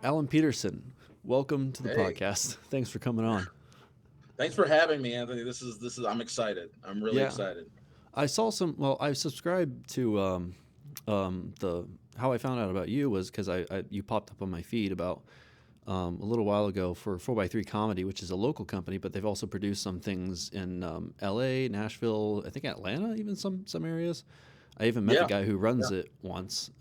Alan Peterson, welcome to the Hey, podcast. Thanks for coming on. thanks for having me, Anthony. This is. I'm excited. I'm really Yeah, excited. I saw some. Well, I subscribed to the how I found out about you was because I you popped up on my feed about a little while ago for 4x3 Comedy, which is a local company, but they've also produced some things in L.A., Nashville, I think Atlanta, even some areas. I even met the Yeah, guy who runs yeah. it once.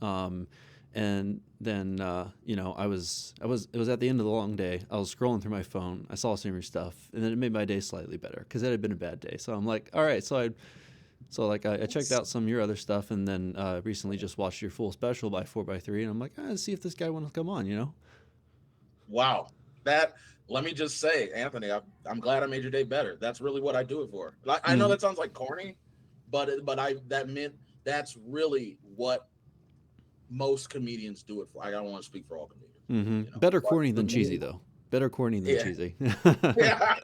And then I was it was at the end of the long day. I was scrolling through my phone. I saw some of your stuff, and then it made my day slightly better because it had been a bad day. So I'm like, all right. I checked out some of your other stuff, and then recently just watched your full special by 4x3, and I'm like, let's see if this guy wants to come on. Wow. That. Let me just say, Anthony. I'm glad I made your day better. That's really what I do it for. Like, I know Mm-hmm. that sounds like corny, but I that meant that's really what most comedians do it for. I don't want to speak for all comedians, Mm-hmm. Better but corny for than cheesy, me, though. Better corny than yeah, cheesy. yeah.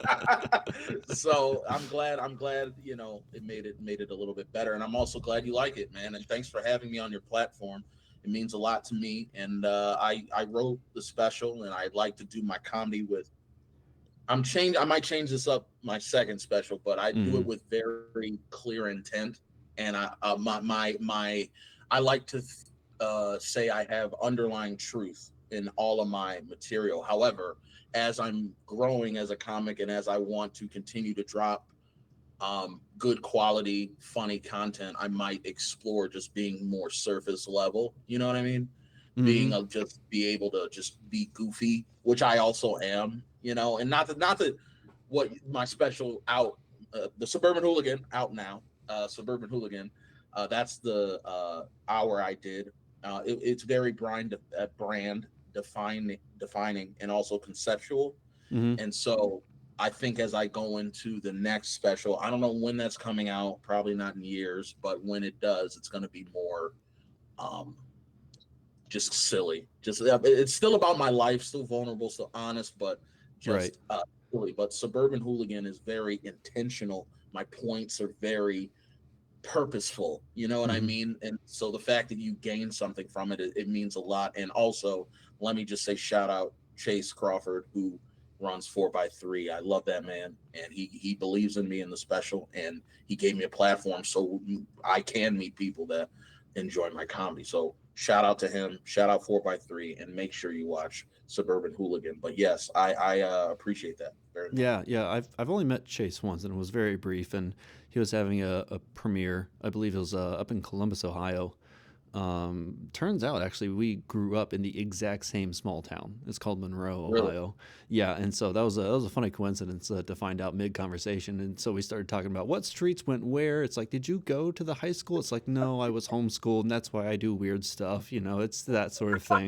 So I'm glad it made it a little bit better, and I'm also glad you like it, man. And thanks for having me on your platform. It means a lot to me. And I wrote the special, and I'd like to do my comedy with. I might change this up my second special, but I do Mm-hmm. it with very clear intent. And I like to say I have underlying truth in all of my material. However, as I'm growing as a comic and as I want to continue to drop good quality, funny content, I might explore just being more surface level. You know what I mean? Mm-hmm. Being just be able to just be goofy, which I also am. And not that what my special out, the Suburban Hooligan out now, Suburban Hooligan. That's the hour I did. It's very brand defining, and also conceptual. Mm-hmm. And so I think as I go into the next special, I don't know when that's coming out, probably not in years, but when it does, it's going to be more um, just silly. Just it's still about my life, still vulnerable, still honest, but Right. just silly. But Suburban Hooligan is very intentional. My points are very purposeful. You know what I Mm-hmm. mean? And so the fact that you gain something from it means a lot. And also, let me just say shout out Chase Crawford, who runs 4x3. I love that man, and he believes in me in the special, and he gave me a platform so I can meet people that enjoy my comedy. So shout out to him, shout out 4x3, and make sure you watch Suburban Hooligan. But yes, I appreciate that very much. Yeah, yeah. I've only met Chase once, and it was very brief. And he was having a premiere. I believe it was up in Columbus, Ohio. Turns out, actually, we grew up in the exact same small town. It's called Monroe, Really. Ohio. Yeah, and so that was a funny coincidence to find out mid conversation. And so we started talking about what streets went where. It's like, did you go to the high school? It's like, no, I was homeschooled, and that's why I do weird stuff. It's that sort of thing.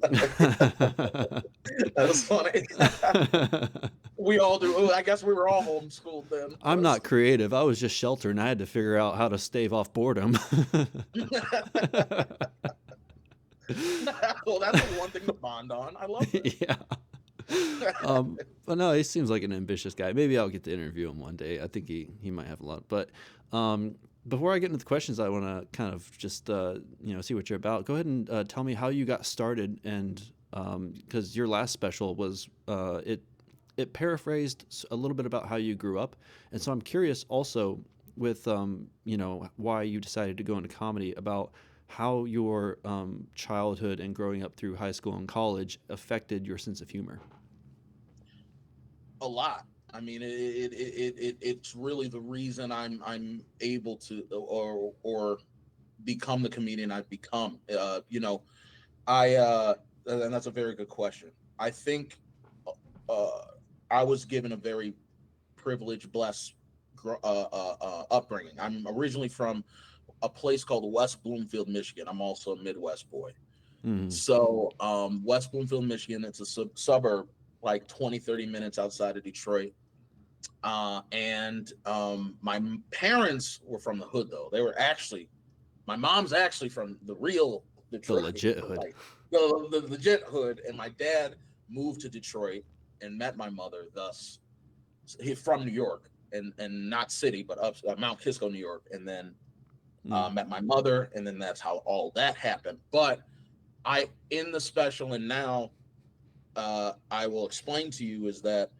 That was funny. We all do. Oh, I guess we were all homeschooled then. I'm not creative. I was just sheltered, and I had to figure out how to stave off boredom. Well, that's a one thing to bond on. I love that. Yeah. But no, he seems like an ambitious guy. Maybe I'll get to interview him one day. I think he might have a lot. But before I get into the questions, I want to kind of just see what you're about. Go ahead and tell me how you got started, and because your last special was it paraphrased a little bit about how you grew up, and so I'm curious also with why you decided to go into comedy about how your childhood and growing up through high school and college affected your sense of humor. A lot. I mean, it's really the reason I'm able to or become the comedian I've become. I and that's a very good question. I think uh, I was given a very privileged, blessed upbringing. I'm originally from a place called West Bloomfield, Michigan. I'm also a Midwest boy. Mm-hmm. So, West Bloomfield, Michigan, it's a suburb like 20, 30 minutes outside of Detroit. And My parents were from the hood, though. My mom's actually from the real The Detroit, legit hood. like the legit hood. And my dad moved to Detroit and met my mother, thus, he from New York and not city, but up Mount Kisco, New York. And then Mm. met my mother. And then that's how all that happened. But in the special, and now I will explain to you is that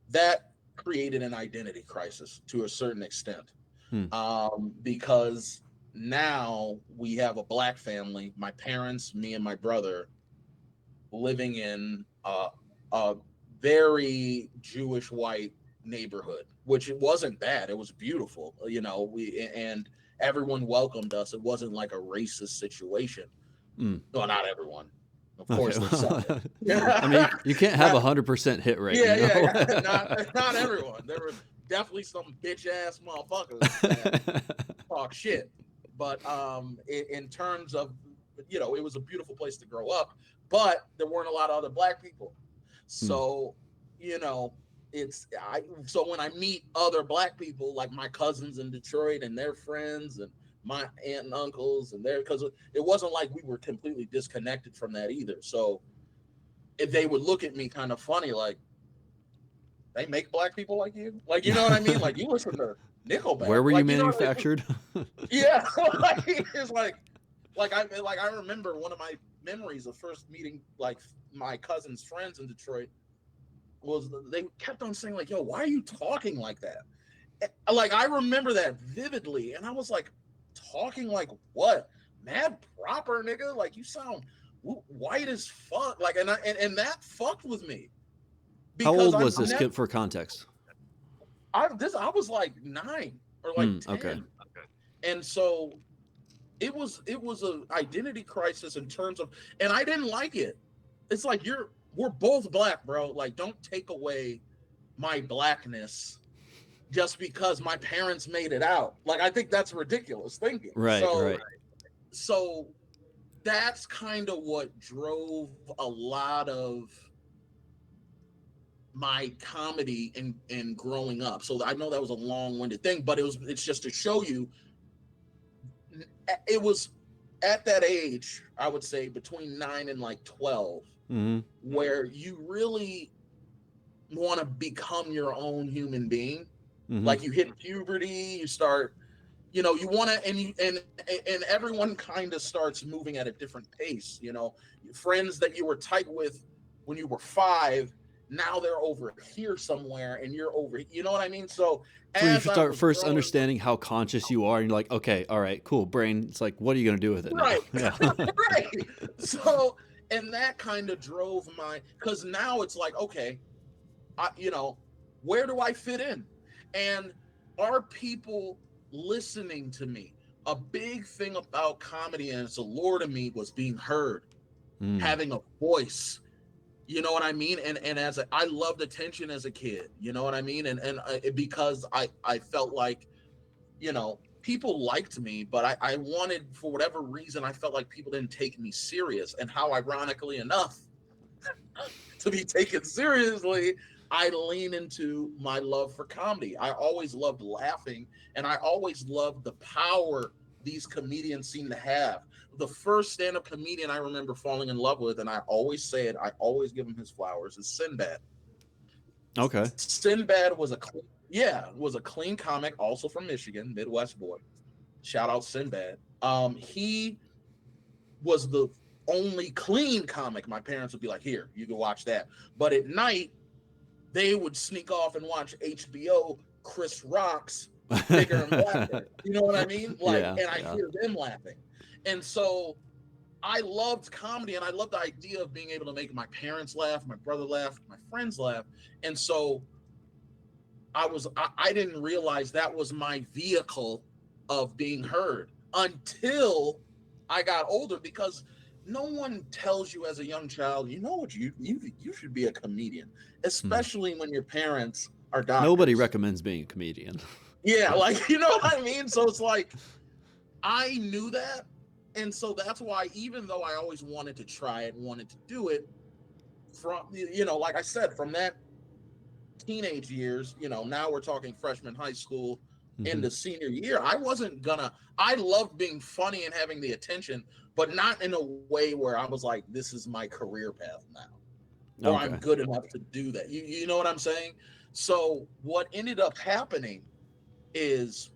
that created an identity crisis to a certain extent, Hmm. because now we have a black family, my parents, me, and my brother, living in a very Jewish white neighborhood, which it wasn't bad. It was beautiful, you know. And everyone welcomed us. It wasn't like a racist situation. Hmm. Well, not everyone. Of Okay. course, there's some. I mean, Yeah, you can't have 100% hit rate, you know? yeah. Not everyone. There were definitely some bitch ass motherfuckers that talk shit. But in terms of, it was a beautiful place to grow up, but there weren't a lot of other black people. Hmm. So, you know, so when I meet other black people, like my cousins in Detroit and their friends and my aunt and uncles and their, because it wasn't like we were completely disconnected from that either. So if they would look at me kind of funny, like, they make black people like you, like, you know what I mean? Like, you listen to Nickelback, Where were you like, you know what I mean? manufactured? Yeah, like, it's like I remember one of my memories of first meeting like my cousin's friends in Detroit was they kept on saying like, "Yo, why are you talking like that?" Like, I remember that vividly, and I was like, "Talking like what? Mad proper, nigga? Like, you sound white as fuck." Like, and that fucked with me How because old I'm was I'm this that kid for context? I was like 9 or like Hmm. Okay. 10, and so it was a identity crisis in terms of, and I didn't like it. It's like, we're both black, bro. Like, don't take away my blackness just because my parents made it out. Like, I think that's ridiculous thinking. Right, So right. so that's kind of what drove a lot of my comedy in growing up. So I know that was a long-winded thing, but it's just to show you it was at that age, I would say between 9 and like 12, Hmm. where you really want to become your own human being. Hmm. Like, you hit puberty, you start, you want to, and everyone kind of starts moving at a different pace. Friends that you were tight with when you were 5, now they're over here somewhere, and you're over. You know what I mean? So So when you as I start was first growing, understanding how conscious you are, and you're like, okay, all right, cool, brain. It's like, what are you gonna do with it now? right, Yeah. right. So, and that kind of drove because now it's like, okay, where do I fit in? And are people listening to me? A big thing about comedy and its allure to me was being heard, Mm. having a voice. You know what I mean? And I loved attention as a kid. You know what I mean? And because I felt like, people liked me, but I wanted, for whatever reason, I felt like people didn't take me serious. And how, ironically enough, to be taken seriously, I lean into my love for comedy. I always loved laughing, and I always loved the power these comedians seem to have. The first stand-up comedian I remember falling in love with, and I always say it, I always give him his flowers, is Sinbad. Okay. Sinbad was a clean comic, also from Michigan, Midwest boy. Shout out Sinbad. He was the only clean comic my parents would be like, here, you can watch that. But at night, they would sneak off and watch HBO Chris Rock's Bigger and Blacker. You know what I mean? Like, Yeah, and I yeah. hear them laughing. And so I loved comedy, and I loved the idea of being able to make my parents laugh, my brother laugh, my friends laugh. And so I didn't realize that was my vehicle of being heard until I got older, because no one tells you as a young child, you know what, you should be a comedian, Hmm. especially when your parents are Nobody doctors. recommends being a comedian. Yeah, like, you know what I mean? So it's like, I knew that. And so that's why, even though I always wanted to try it, wanted to do it, from, like I said, from that teenage years, now we're talking freshman high school Hmm. into senior year, I loved being funny and having the attention, but not in a way where I was like, this is my career path now, or I'm Okay. good enough to do that. You know what I'm saying? So what ended up happening is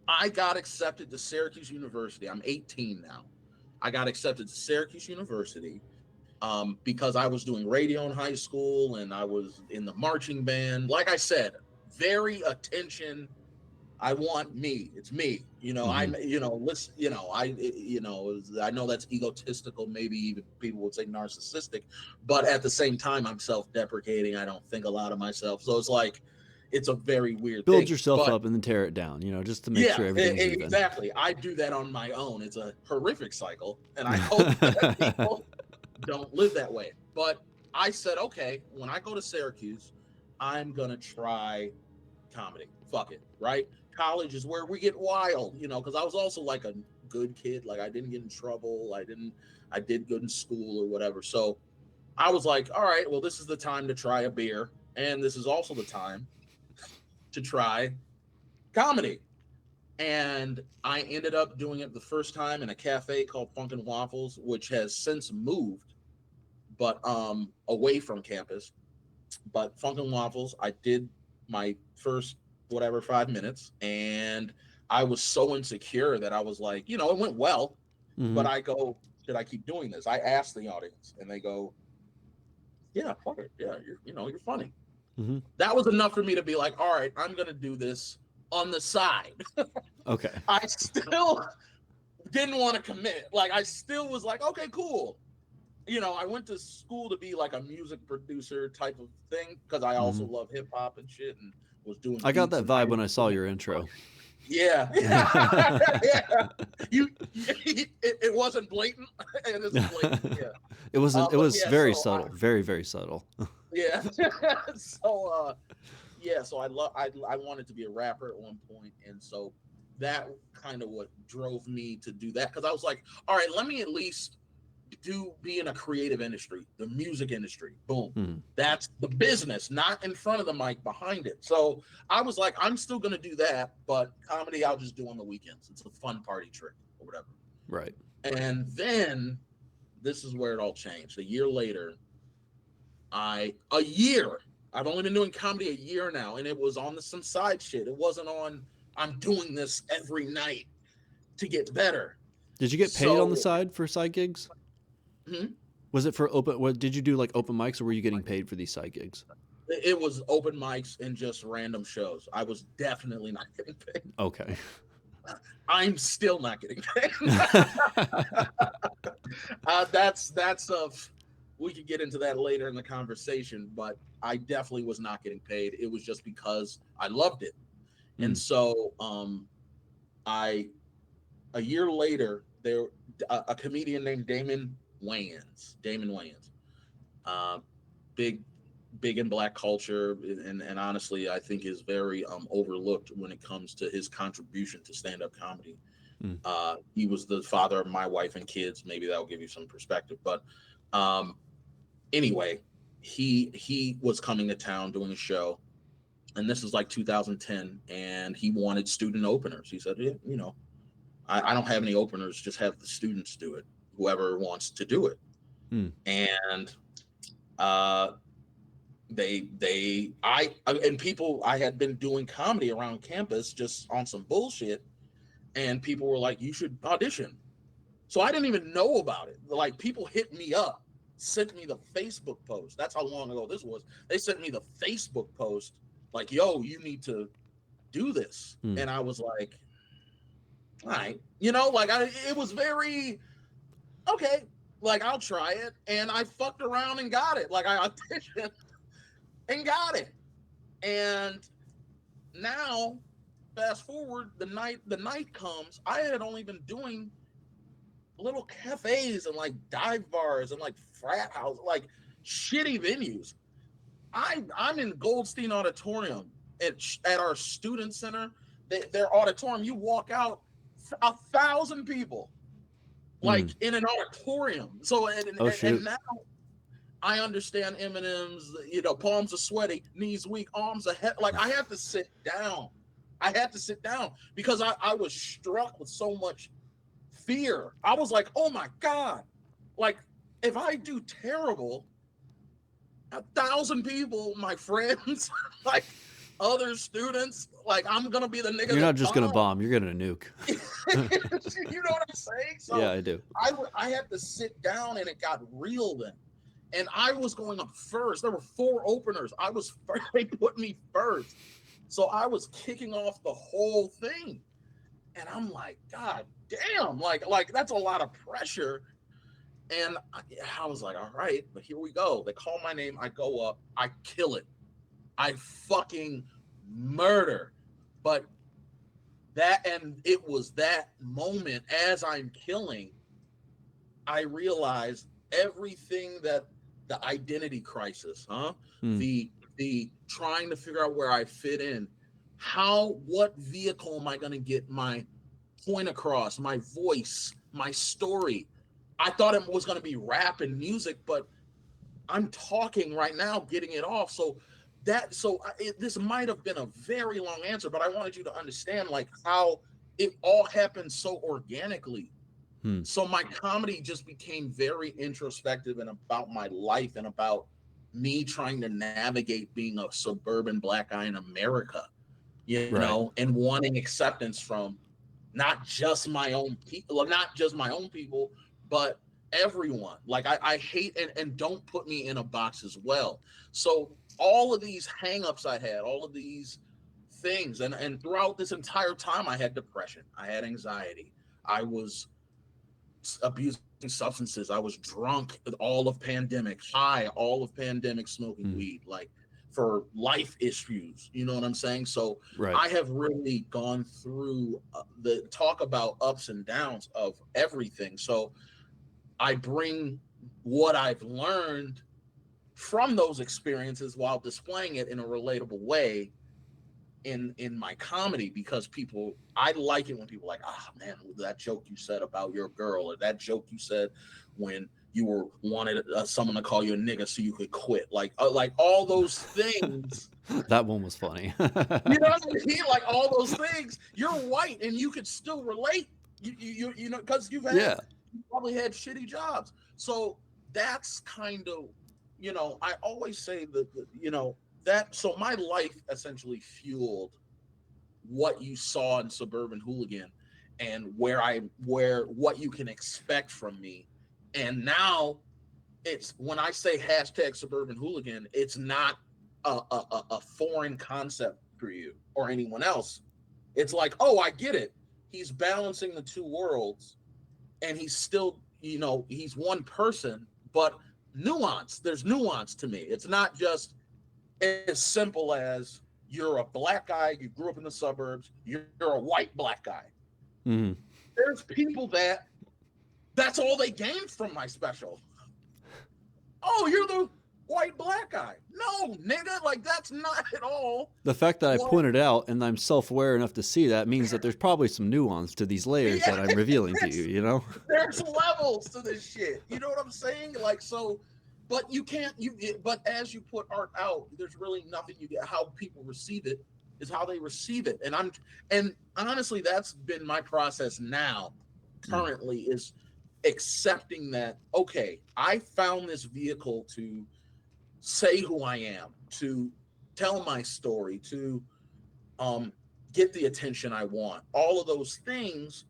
I got accepted to Syracuse University. I'm 18 now. I got accepted to Syracuse University, because I was doing radio in high school and I was in the marching band. Like I said, very attention. I want me. It's me. Mm-hmm. Listen, I know that's egotistical. Maybe even people would say narcissistic, but at the same time, I'm self-deprecating. I don't think a lot of myself. So it's like, it's a very weird Build thing. yourself But up and then tear it down, just to make yeah, sure everything's even. exactly. I do that on my own. It's a horrific cycle. And I hope that people don't live that way. But I said, okay, when I go to Syracuse, I'm going to try comedy. Fuck it, right? College is where we get wild, because I was also like a good kid. Like I didn't get in trouble. I did good in school or whatever. So I was like, all right, well, this is the time to try a beer. And this is also the time to try comedy. And I ended up doing it the first time in a cafe called Funkin' Waffles, which has since moved, but away from campus. But Funkin' Waffles, I did my first whatever 5 minutes, and I was so insecure that I was like, it went well, Mm-hmm. but I go, should I keep doing this? I asked the audience, and they go, yeah, fuck it, yeah, you're funny. Mm-hmm. That was enough for me to be like, all right, I'm gonna do this on the side. Okay. I still didn't want to commit. Like I still was like, okay, cool. I went to school to be like a music producer type of thing because I also Mm-hmm. love hip hop and shit and was doing I got beats that in high vibe when I saw school. your intro. Yeah. Yeah. It wasn't blatant. It isn't blatant. Yeah. It wasn't. It But was yeah, very so subtle. Very, very subtle. yeah. So yeah, so I wanted to be a rapper at one point, and so that kind of what drove me to do that because I was like, all right, let me at least be in a creative industry, the music industry. Boom. Mm-hmm. That's the business, not in front of the mic, behind it. So I was like, I'm still gonna do that, but comedy I'll just do on the weekends. It's a fun party trick or whatever. Right. And then this is where it all changed. A year later, I've only been doing comedy a year now, and it was on some side shit. It wasn't on I'm doing this every night to get better. Did you get paid on the So side for side gigs? hmm, Was it for open? What did you do, like open mics, or were you getting paid for these side gigs? it was open mics and just random shows. I was definitely not getting paid. Okay. I'm still not getting paid. That's we could get into that later in the conversation, but I definitely was not getting paid. It was just because I loved it. And so I a year later there a comedian named Damon Wayans, uh, big in black culture, and honestly I think is very overlooked when it comes to his contribution to stand-up comedy. Mm. He was the father of my wife and kids. Maybe that'll give you some perspective, but anyway, he was coming to town doing a show, and this is like 2010, and he wanted student openers. He said, yeah, I don't have any openers, just have the students do it, whoever wants to do it. Mm. And I had been doing comedy around campus just on some bullshit, and people were like, you should audition. So I didn't even know about it. Like people hit me up, sent me the Facebook post. That's how long ago this was. They sent me the Facebook post like, yo, you need to do this. And I was like, all right, it was very okay, like I'll try it. And I fucked around and got it. Like I auditioned and got it. And now fast forward, the night comes. I had only been doing little cafes and like dive bars and like frat house, like shitty venues. I'm in Goldstein Auditorium at our student center. Their auditorium, you walk out, 1,000 people, like in an auditorium. So and now I understand Eminem's, palms are sweaty, knees weak, arms are like I had to sit down. Because I was struck with so much fear. I was like, oh my God, like if I do terrible, 1,000 people, my friends, like other students, like I'm gonna be the nigga. You're not just gonna bomb, you're gonna nuke. You know what I'm saying? So yeah, I do. I had to sit down, and it got real then. and I was going up first. There were 4 openers. I was first. They put me first, so I was kicking off the whole thing, and I'm like, God damn, like that's a lot of pressure. And I was like, all right, but here we go. They call my name. I go up. I kill it. I fucking murder. But and it was that moment as I'm killing, I realized everything that the identity crisis, Mm. the trying to figure out where I fit in, what vehicle am I going to get my point across, my voice, my story. I thought it was going to be rap and music, but I'm talking right now, getting it off. This might have been a very long answer, but I wanted you to understand like how it all happened so organically. Hmm. So my comedy just became very introspective and about my life and about me trying to navigate being a suburban black guy in America, Right. and wanting acceptance from not just my own people, but everyone. Like I hate and don't put me in a box as well. So all of these hangups I had, all of these things, and throughout this entire time, I had depression, I had anxiety, I was abusing substances, I was drunk all of pandemic, high all of pandemic, smoking Hmm. weed, like for life issues. You know what I'm saying? So Right. I have really gone through the talk about ups and downs of everything. So I bring what I've learned from those experiences while displaying it in a relatable way in my comedy, because people, I like it when people are like, ah, man, that joke you said about your girl, or that joke you said when you were wanted someone to call you a nigga so you could quit, like all those things. That one was funny. You know what I mean? Like all those things. You're white and you could still relate. You know, because you Yeah. probably had shitty jobs. So that's kind of, I always say that, that. So my life essentially fueled what you saw in Suburban Hooligan, and where what you can expect from me. And now it's, when I say hashtag Suburban Hooligan, it's not a foreign concept for you or anyone else. It's like, oh, I get it. He's balancing the two worlds, and he's still, he's one person, but nuance. There's nuance to me. It's not just as simple as you're a black guy, you grew up in the suburbs, you're a white black guy. Hmm. There's people that's all they gained from my special. Oh, you're the white black guy. No, nigga, like that's not at all The fact that I what. pointed out and I'm self-aware enough to see that means that there's probably some nuance to these layers Yeah, that I'm revealing to you, you know? there's levels to this shit. You know what I'm saying? Like, so, but you can't, but as you put art out, there's really nothing you get. How people receive it is how they receive it. And honestly, that's been my process now, Mm. currently, is accepting that, okay, I found this vehicle to say who I am, to tell my story, to um, get the attention I want, all of those things,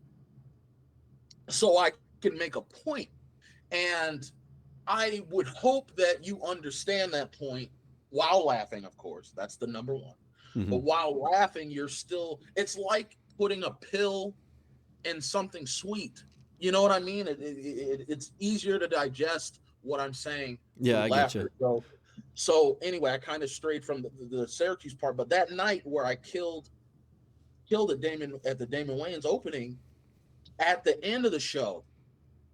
so I can make a point. And I would hope that you understand that point while laughing, of course. That's the number one. Hmm. But while laughing, it's like putting a pill in something sweet. You know what I mean? It's easier to digest what I'm saying Yeah, through I get you. laughter. So anyway, I kind of strayed from the Syracuse part, but that night where I killed at the Damon Wayans opening, at the end of the show,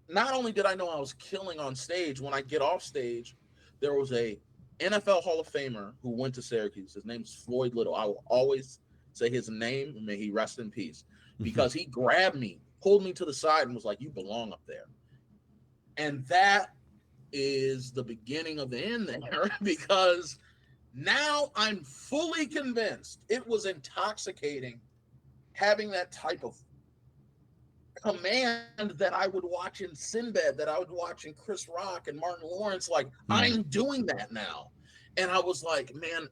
not only did I know I was killing on stage, when I get off stage, there was a NFL Hall of Famer who went to Syracuse. His name's Floyd Little. I will always say his name, and may he rest in peace, Hmm. because he grabbed me, pulled me to the side, and was like, "You belong up there." And that is the beginning of the end there, because now I'm fully convinced it was intoxicating having that type of command that I would watch in Sinbad, that I would watch in Chris Rock and Martin Lawrence. Like, Mm. I'm doing that now. And I was like, man,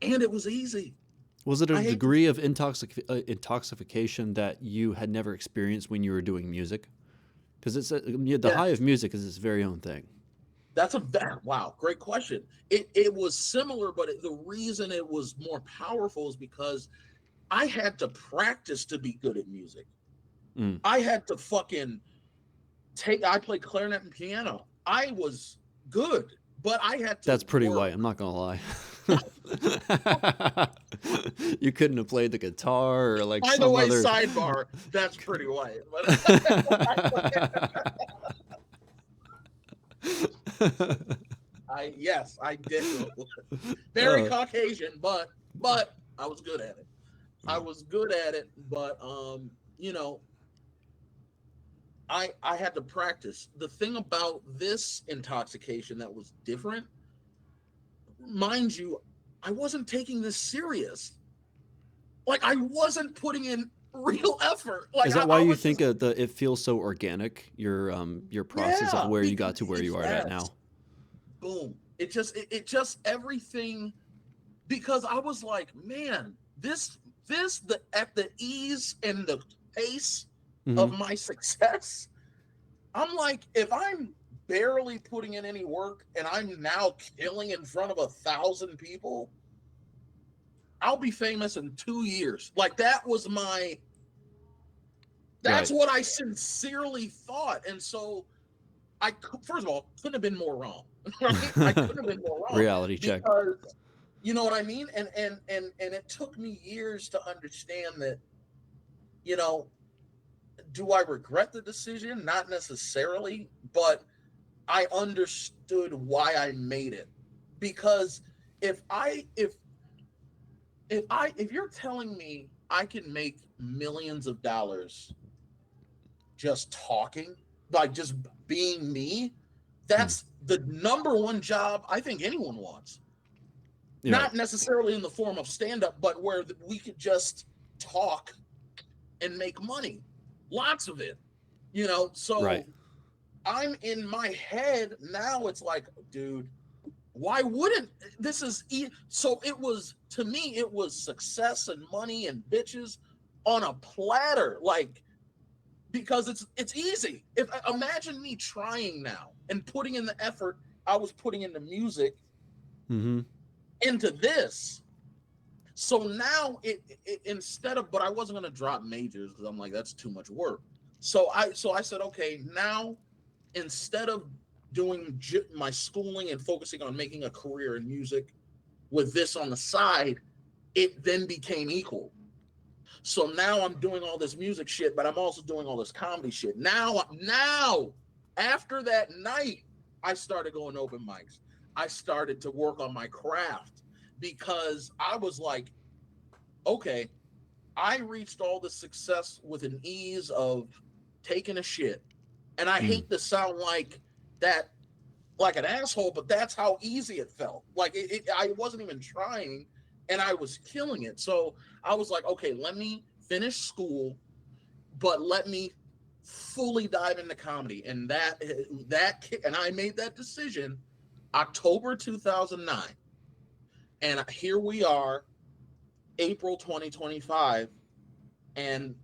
and it was easy. Was it a I hate to, degree of intoxication that you had never experienced when you were doing music? Because the yeah, high of music is its very own thing. Wow, great question. It was similar, but the reason it was more powerful is because I had to practice to be good at music. Mm. I had to fucking I played clarinet and piano. I was good, but I had to That's pretty white. I'm work. not gonna lie. You couldn't have played the guitar or like By the some way, other. sidebar, that's pretty white. But yes, I did. Very Oh. Caucasian, but I was good at it. I was good at it, but you know, I had to practice. The thing about this intoxication that was different, mind you, I wasn't taking this serious. Like I wasn't putting in real effort. Like Is that why I you was think just it feels so organic? Your process of yeah, where you got because to where you are at yes, now. boom. It just everything because I was like, man, this the at the ease and the pace Hmm. of my success. I'm like, if I'm barely putting in any work and I'm now killing in front of 1,000 people, I'll be famous in 2 years. Like that's Right. what I sincerely thought. And so first of all, couldn't have been more wrong, right? I couldn't have been more wrong Reality check. because you know what I mean? And it took me years to understand that, you know, do I regret the decision? Not necessarily, but I understood why I made it. Because if I if you're telling me I can make millions of dollars just talking, like just being me, Hmm. that's the number one job I think anyone wants. You're right. Not necessarily in the form of stand up, but where we could just talk and make money. Lots of it, you know. Right. So I'm in my head now. It's like, dude, why wouldn't this so it was to me it was success and money and bitches on a platter, like because it's easy. If imagine me trying now and putting in the effort I was putting into music Hmm. into this. So now it instead of, but I wasn't going to drop majors because I'm like, that's too much work. So I said, okay, now instead of doing my schooling and focusing on making a career in music with this on the side, it then became equal. So now I'm doing all this music shit, but I'm also doing all this comedy shit. Now, after that night, I started going open mics. I started to work on my craft because I was like, okay, I reached all the success with an ease of taking a shit. And I Mm. hate to sound like that, like an asshole, but that's how easy it felt. Like I wasn't even trying and I was killing it. So I was like, okay, let me finish school, but let me fully dive into comedy. And and I made that decision October 2009. And here we are, April 2025, and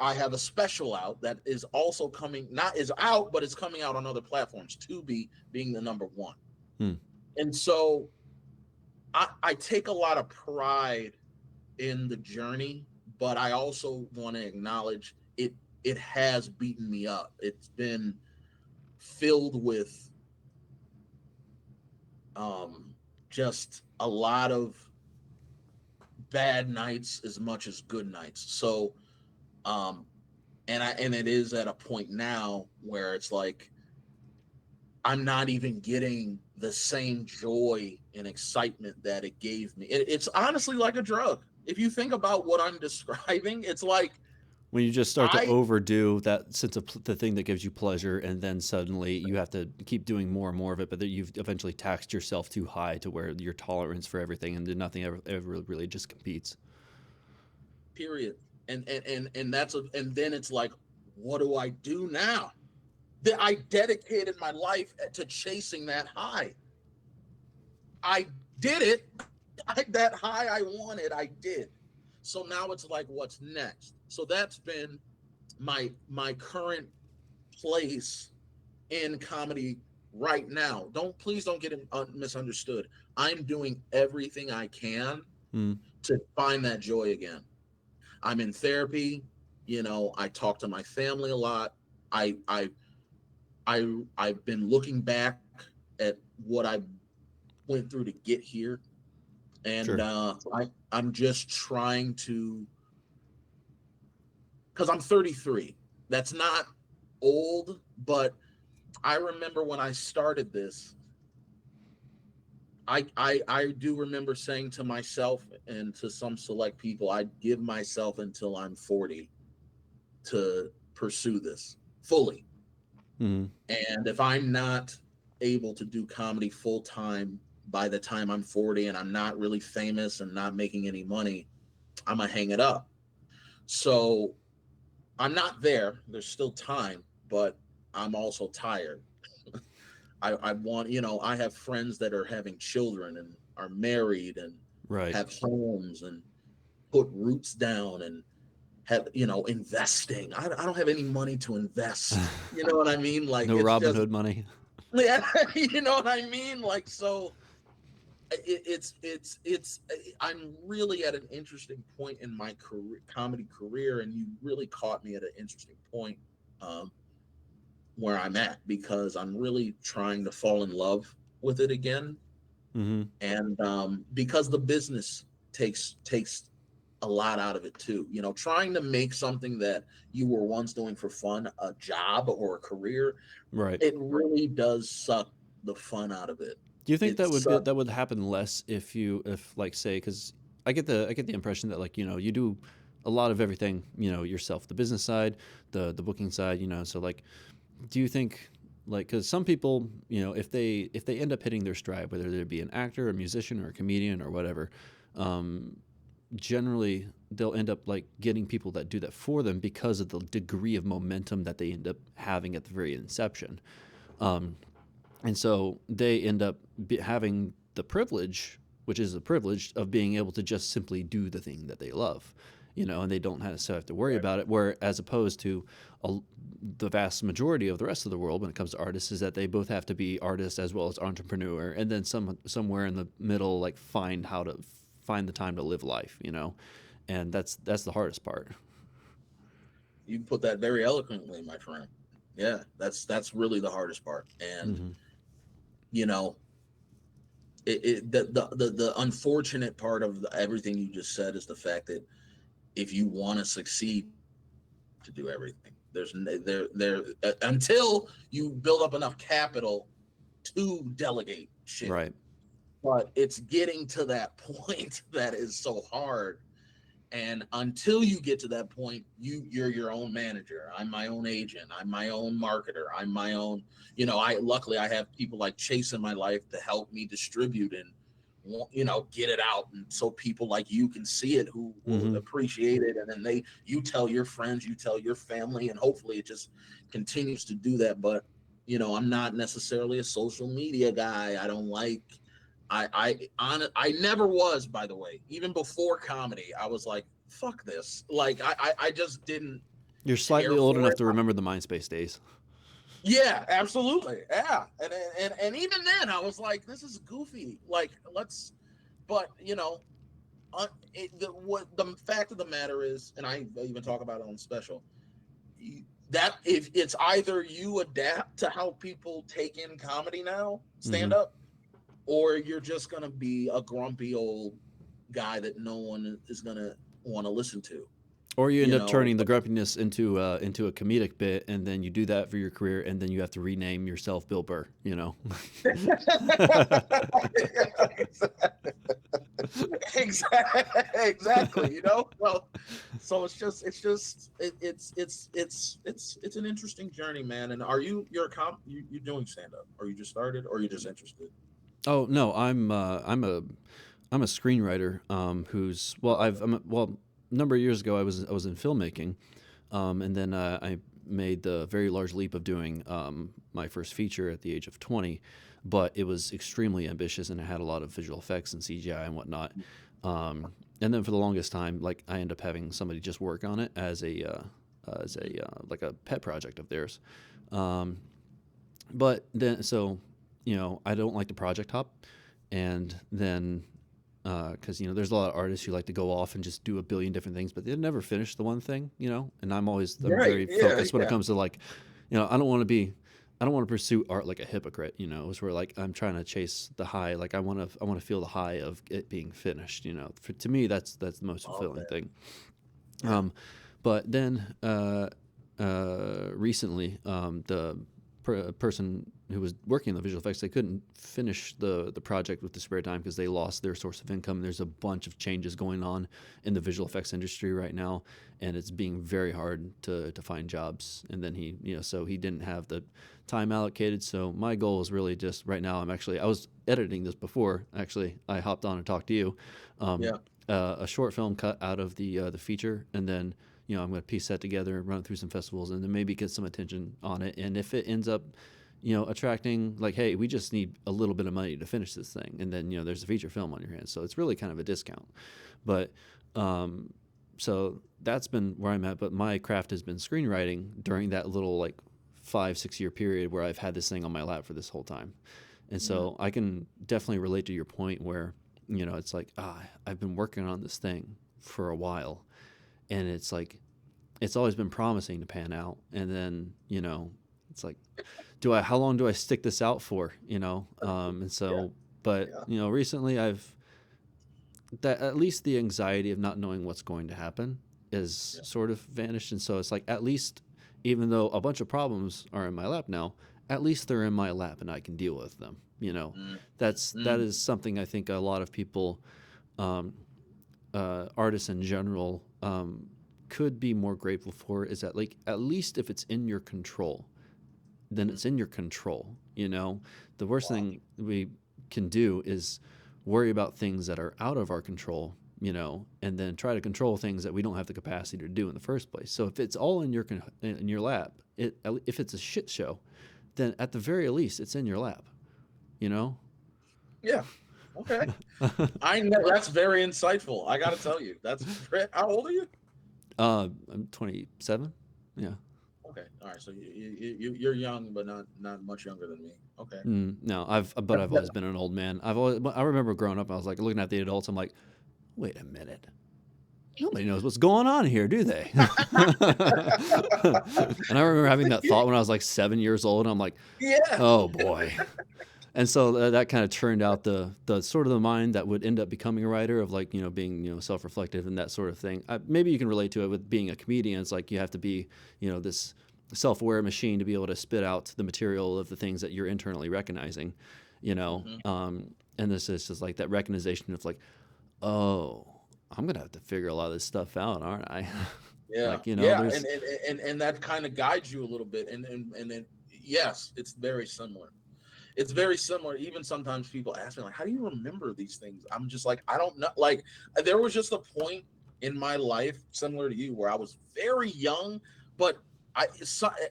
I have a special out that is also coming, not is out, but it's coming out on other platforms. Tubi being the number one, Mm. and so I take a lot of pride in the journey, but I also want to acknowledge it. It has beaten me up. It's been filled with um, just a lot of bad nights as much as good nights. So um, and it is at a point now where it's like I'm not even getting the same joy and excitement that it gave me. It's honestly like a drug. If you think about what I'm describing, it's like When you just start to I overdo that sense of the thing that gives you pleasure, and then suddenly you have to keep doing more and more of it, but then you've eventually taxed yourself too high to where your tolerance for everything and then nothing ever really just competes. period. And then it's like, what do I do now? That I dedicated my life to chasing that high. I did it. That high I wanted, I did. So now it's like, what's next? So that's been my current place in comedy right now, please don't get it misunderstood. I'm doing everything I can Mm, to find that joy again. I'm in therapy. I talk to my family a lot. I I I've been looking back at what I went through to get here, and sure. I'm just trying to, because I'm 33. That's not old, but I remember when I started this, I do remember saying to myself and to some select people, I'd give myself until I'm 40 to pursue this fully. Mm, And if I'm not able to do comedy full time by the time I'm 40 and I'm not really famous and not making any money, I'm gonna hang it up. So I'm not there. There's still time, but I'm also tired. I want, I have friends that are having children and are married and right. have homes and put roots down and have, investing. I don't have any money to invest. You know what I mean? Like, No it's Robin just, Hood money. yeah, you know what I mean? Like, so it's I'm really at an interesting point in my career, comedy career, and you really caught me at an interesting point, um, where I'm at, because I'm really trying to fall in love with it again. Mm-hmm. And because the business takes a lot out of it too. Trying to make something that you were once doing for fun a job or a career, Right. it really does suck the fun out of it. Do you think It that would be sucks. that would happen less if like say because I get the impression that like you do a lot of everything yourself, the business side, the booking side, so like do you think like because some people if they end up hitting their stride, whether they be an actor, a musician, or a comedian or whatever, um, generally they'll end up like getting people that do that for them because of the degree of momentum that they end up having at the very inception. Um, and so they end up having the privilege, which is a privilege, of being able to just simply do the thing that they love, and they don't necessarily have to worry Right. about it. Where as opposed to a, the vast majority of the rest of the world when it comes to artists is that they both have to be artists as well as entrepreneur, and then somewhere in the middle like find the time to live life, and that's the hardest part. You put that very eloquently, my friend. Yeah, that's really the hardest part. And Hmm. you know, the unfortunate part of everything you just said is the fact that if you want to succeed, you have to do everything. Until you build up enough capital to delegate shit. Right. But it's getting to that point that is so hard. And until you get to that point, you're your own manager. I'm my own agent. I'm my own marketer. I'm my own, I luckily I have people like Chase in my life to help me distribute and get it out, and so people like you can see it, who will Hmm. appreciate it, and then you tell your friends, you tell your family, and hopefully it just continues to do that. But I'm not necessarily a social media guy. I don't like I never was, by the way. Even before comedy, I was like, fuck this. Like I just didn't You're care slightly old for enough it. to remember the MySpace days. Yeah, absolutely. Yeah. And even then I was like, this is goofy. Like, let's but the fact of the matter is, and I even talk about it on special, that if it's either you adapt to how people take in comedy now, Hmm. stand up, or you're just gonna be a grumpy old guy that no one is gonna want to listen to. Or you end You up know, turning the grumpiness into a comedic bit, and then you do that for your career, and then you have to rename yourself Bill Burr. exactly. Well, so it's an interesting journey, man. And are you doing stand up? Or you just started, or you just interested? Oh no, I'm a screenwriter. Who's well, a number of years ago I was in filmmaking, and then I made the very large leap of doing my first feature at the age of 20, but it was extremely ambitious and it had a lot of visual effects and CGI and whatnot. And then for the longest time, like I end up having somebody just work on it as a like a pet project of theirs. Um, But then, so, I don't like to project hop. And then, because, there's a lot of artists who like to go off and just do a billion different things, but they never finish the one thing, and I'm Right. very Yeah. focused when it Yeah. comes to like, I don't want to pursue art like a hypocrite, it's where like I'm trying to chase the high. Like I want to feel the high of it being finished, to me, that's the most fulfilling Okay. thing. Yeah. Um, but then recently, the person who was working on the visual effects, they couldn't finish the project with the spare time because they lost their source of income. There's a bunch of changes going on in the visual effects industry right now, and it's being very hard to find jobs. And then so he didn't have the time allocated. So my goal is really just right now. I was editing this before actually I hopped on and talked to you. Um, Yeah. a short film cut out of the feature, and then I'm going to piece that together, run it through some festivals, and then maybe get some attention on it. And if it ends up, attracting like, hey, we just need a little bit of money to finish this thing, and then there's a feature film on your hands, so it's really kind of a discount. But so that's been where I'm at. But my craft has been screenwriting during that little like 5-6 year period where I've had this thing on my lap for this whole time. And Mm. so I can definitely relate to your point where, it's like, I've been working on this thing for a while, and it's like, it's always been promising to pan out. And then, it's like, how long do I stick this out for? And Yeah. so, but, Yeah. recently that at least the anxiety of not knowing what's going to happen is Yeah. sort of vanished. And so it's like, at least, even though a bunch of problems are in my lap now, at least they're in my lap and I can deal with them. Mm. That Mm. is something I think a lot of people, um, artists in general, could be more grateful for, is that like, at least if it's in your control, then Mm. it's in your control. The worst Wow. thing we can do is worry about things that are out of our control, and then try to control things that we don't have the capacity to do in the first place. So if it's all in your lap, if it's a shit show, then at the very least it's in your lap, you know? Yeah. Okay. I know that's very insightful. I got to tell you, that's how old are you? I'm 27. Yeah. Okay. All right. So you're young, but not much younger than me. Okay. No, I've always been an old man. I remember growing up, I was like looking at the adults. I'm like, wait a minute. Nobody knows what's going on here, do they? And I remember having that thought when I was like 7 years old. And I'm like, Yeah. oh boy. And so that kind of turned out the sort of the mind that would end up becoming a writer, of like, being, self-reflective and that sort of thing. Maybe you can relate to it with being a comedian. It's like you have to be, this self-aware machine to be able to spit out the material of the things that you're internally recognizing, Hmm. and this is just like that recognition of like, oh, I'm gonna have to figure a lot of this stuff out, aren't I? Yeah. Like, Yeah. there's And that kind of guides you a little bit. And then yes, it's very similar. It's very similar. Even sometimes people ask me like, "How do you remember these things?" I'm just like, I don't know. Like, there was just a point in my life similar to you where I was very young, but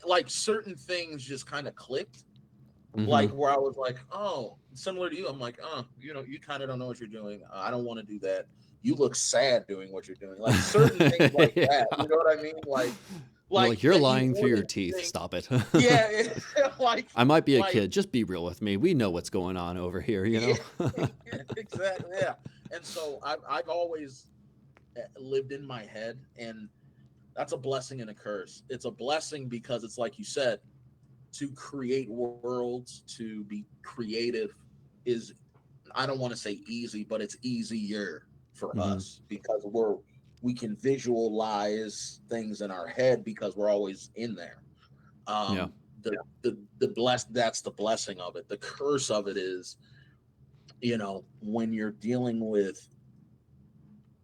like certain things just kind of clicked. mm-hmm. Like where I was like, "Oh," similar to you. I'm like, "Oh, you kind of don't know what you're doing. I don't want to do that. You look sad doing what you're doing." Like certain things like Yeah. that. You know what I mean? You're Like like, you're that you lying through your wouldn't teeth. think. Stop it. Yeah, like I might be a like kid. Just be real with me. We know what's going on over here, yeah, exactly. Yeah. And so I've always lived in my head, and that's a blessing and a curse. It's a blessing because it's like you said, to create worlds, to be creative is, I don't want to say easy, but it's easier for hmm us because we can visualize things in our head because we're always in there. Yeah. The blessed, that's the blessing of it. The curse of it is, when you're dealing with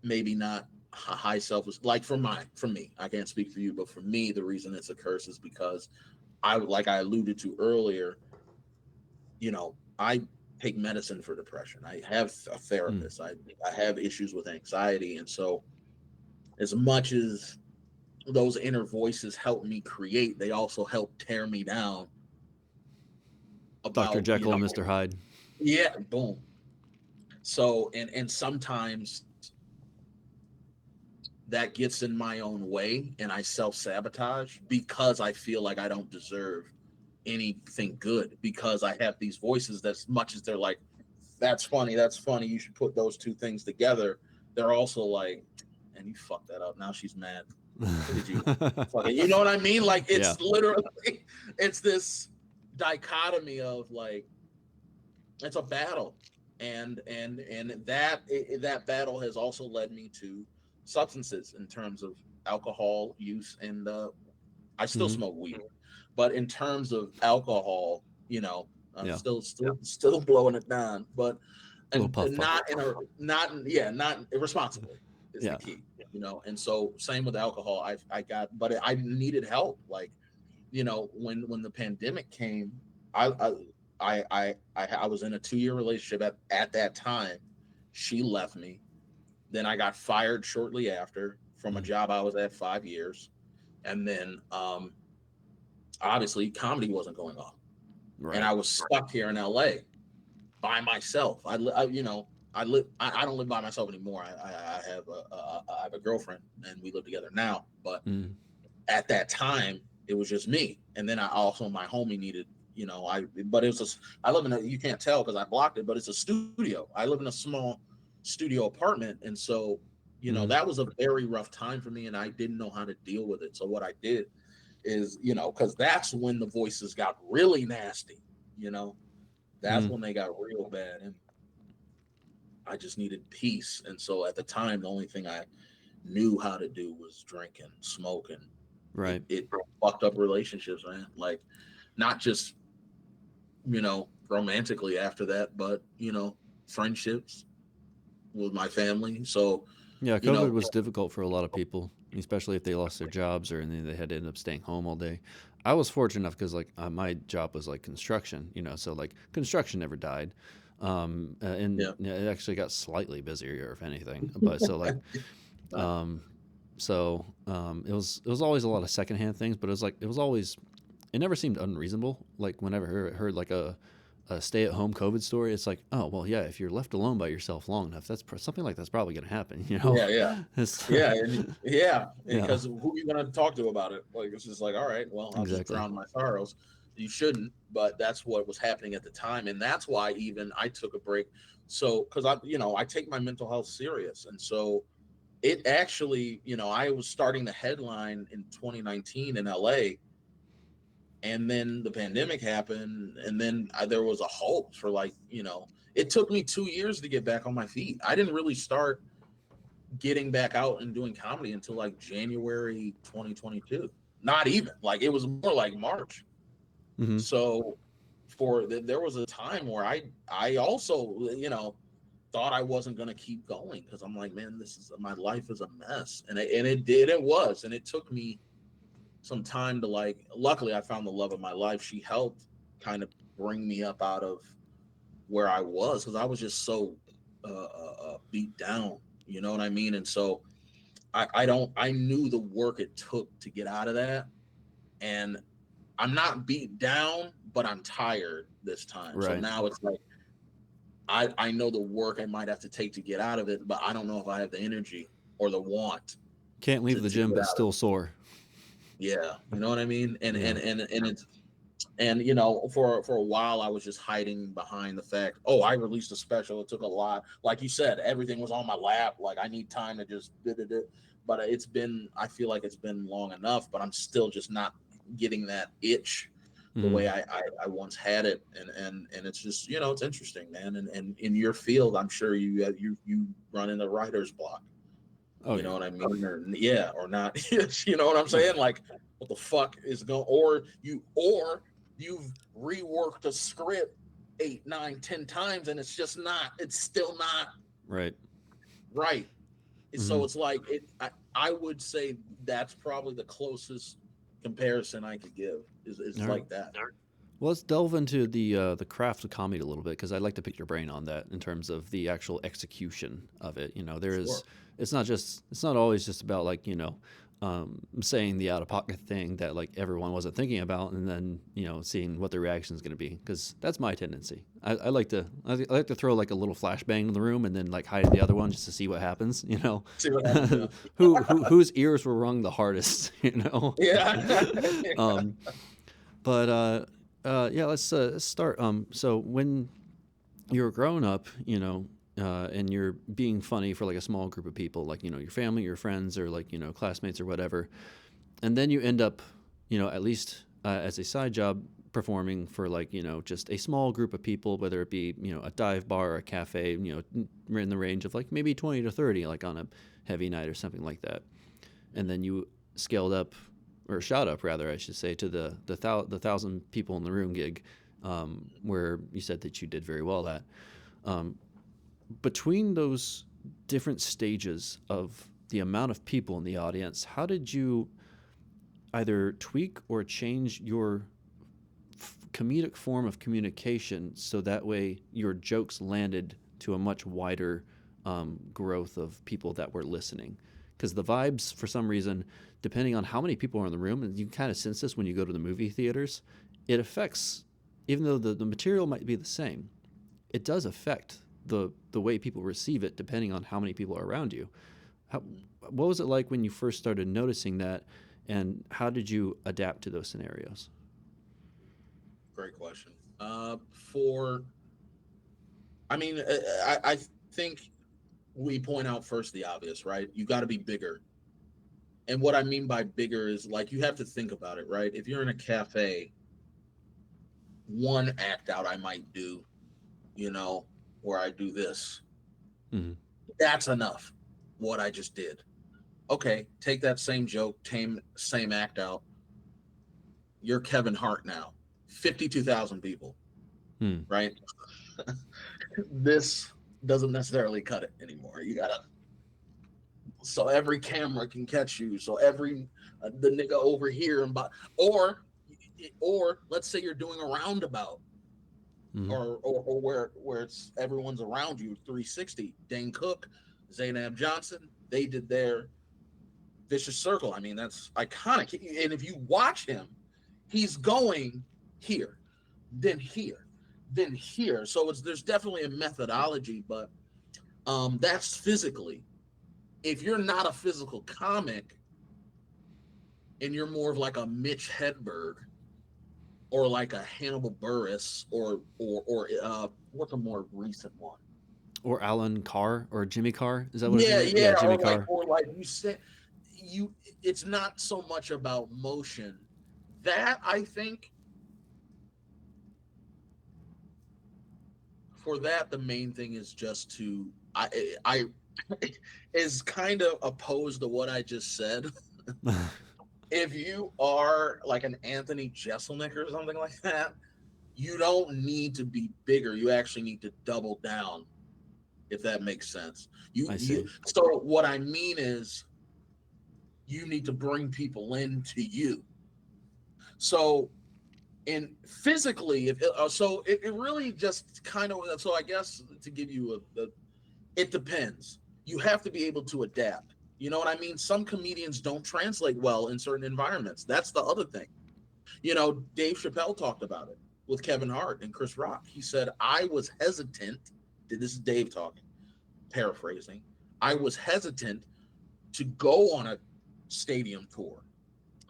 maybe not high self, like for me, I can't speak for you, but for me, the reason it's a curse is because like I alluded to earlier, I take medicine for depression. I have a Mm. therapist. I have issues with anxiety, and so as much as those inner voices help me create, they also help tear me down Dr. about, Jekyll and Mr. Hyde. yeah, boom. So and sometimes that gets in my own way and I self sabotage because I feel like I don't deserve anything good, because I have these voices that, as much as they're like, that's funny, that's funny, you should put those two things together, they're also like, and you fucked that up. Now she's mad. Did you fucking, you know what I mean? Like, Yeah. it's literally, it's this dichotomy of like, it's a battle. And that battle has also led me to substances in terms of alcohol use. And I still Mhm. smoke weed, but in terms of alcohol, I'm Yeah. still blowing it down, but Little and puff puff. not irresponsibly is the Yeah. key. And so same with alcohol. I got, but I needed help. Like, when the pandemic came, I I was in a 2-year relationship at that time. She left me. Then I got fired shortly after from a Mm. job I was at 5 years. And then obviously comedy wasn't going on. And Right. I was stuck here in LA by myself. I don't live by myself anymore. I have a girlfriend and we live together now. But Mm. at that time, it was just me. And then my homie needed, but it was I live in you can't tell because I blocked it, but it's a studio. I live in a small studio apartment. And so, Mm. that was a very rough time for me, and I didn't know how to deal with it. So what I did is, because that's when the voices got really nasty, that's Mm. when they got real bad. And I just needed peace. And so at the time, the only thing I knew how to do was drink and smoke. And Right. it fucked up relationships, man. Like, not just, romantically after that, but, friendships with my family. So, Yeah, you COVID know, was difficult for a lot of people, especially if they lost their jobs or and then they had to end up staying home all day. I was fortunate enough because like my job was like construction, so like construction never died, and yeah. it actually got slightly busier if anything. But so like, um, it was always a lot of secondhand things, but it was always it never seemed unreasonable. Like whenever I heard like a stay-at-home COVID story, it's like, oh well, yeah. If you're left alone by yourself long enough, something like that's probably going to happen. Yeah, yeah. It's, Yeah, yeah, yeah, because who are you gonna talk to about it? Like, it's just like, all right, well, I'll just exactly. drown my sorrows. You shouldn't, but that's what was happening at the time, and that's why even I took a break. So, because I take my mental health serious, and so it actually, I was starting the headline in 2019 in LA, and then the pandemic happened, and then there was a halt for like, it took me 2 years to get back on my feet. I didn't really start getting back out and doing comedy until like January 2022. Not even, like, it was more like March. Hmm. So there was a time where I also, thought I wasn't going to keep going, because I'm like, man, this is, my life is a mess. And it was, and it took me some time to, like, luckily I found the love of my life. She helped kind of bring me up out of where I was, because I was just so beat down, you know what I mean? And so I knew the work it took to get out of that. And I'm not beat down, but I'm tired this time. So Right. now it's like, I know the work I might have to take to get out of it, but I don't know if I have the energy or the want Can't leave the to gym, get but out of still it. sore. Yeah, you know what I mean? And Yeah. it's, and for a while I was just hiding behind the fact, oh, I released a special, it took a lot, like you said, everything was on my lap, like I need time to just but I feel like it's been long enough, but I'm still just not getting that itch the Hmm. way I once had it. And it's just, it's interesting, man. And in your field, I'm sure you run into writer's block. Oh You know yeah. what I mean? Or yeah, or not. You know what I'm Oh yeah. saying? Like, what the fuck is going? Or you've reworked a script 8, 9, 10 times, and it's just not. It's still not Right. right. Hmm. So it's like I would say that's probably the closest comparison I could give. Is All right. like that. Well, let's delve into the craft of comedy a little bit because I'd like to pick your brain on that in terms of the actual execution of it. There Sure. is it's not always just about like saying the out of pocket thing that like everyone wasn't thinking about and then seeing what the reaction is going to be because that's my tendency. I like to throw like a little flashbang in the room and then like hide the other one just to see what happens. See what happens. Yeah. Whose ears were rung the hardest. Yeah. um, but Yeah, let's start. So when you're growing up, and you're being funny for like a small group of people, like your family, your friends, or like classmates or whatever, and then you end up, at least as a side job, performing for like just a small group of people, whether it be a dive bar or a cafe, in the range of like maybe 20 to 30, like on a heavy night or something like that, and then you scaled up or shot up rather, I should say, to the 1,000 people in the room gig, where you said that you did very well at. Um, Between those different stages of the amount of people in the audience, how did you either tweak or change your comedic form of communication so that way your jokes landed to a much wider growth of people that were listening? Because the vibes, for some reason, depending on how many people are in the room, and you can kind of sense this when you go to the movie theaters, it affects, even though the material might be the same, it does affect the way people receive it depending on how many people are around you. How, what was it like when you first started noticing that, and how did you adapt to those scenarios? Great question. For I mean, I think we point out first the obvious, right? You got to be bigger. And what I mean by bigger is like you have to think about it, right? If you're in a cafe, one act out I might do, you know, where I do this. Mm-hmm. That's enough. What I just did. Okay, take that same joke, same act out. You're Kevin Hart now. 52,000 people, Hmm. right? This doesn't necessarily cut it anymore. You gotta so every camera can catch you. So every the nigga over here or or let's say you're doing a roundabout Mm-hmm. or where it's everyone's around you 360. Dane Cook, Zainab Johnson, they did their vicious circle. I mean, that's iconic. And if you watch him, he's going here, then here, then here. So there's definitely a methodology, but that's physically. If you're not a physical comic and you're more of like a Mitch Hedberg or like a Hannibal Buress or what's a more recent one? Or Alan Carr or Jimmy Carr? Is that what his Yeah, name is? Yeah, yeah, Jimmy Carr. or like you said, you. It's not so much about motion. That I think for that the main thing is just to I is kind of opposed to what I just said. If you are like an Anthony Jeselnik or something like that, you don't need to be bigger. You actually need to double down, if that makes sense. I You see. so what I mean is you need to bring people into you. So and physically, if so, it really just kind of so I guess to give you it depends. You have to be able to adapt. You know what I mean? Some comedians don't translate well in certain environments. That's the other thing. You know, Dave Chappelle talked about it with Kevin Hart and Chris Rock. He said, I was hesitant. This is Dave talking, paraphrasing. I was hesitant to go on a stadium tour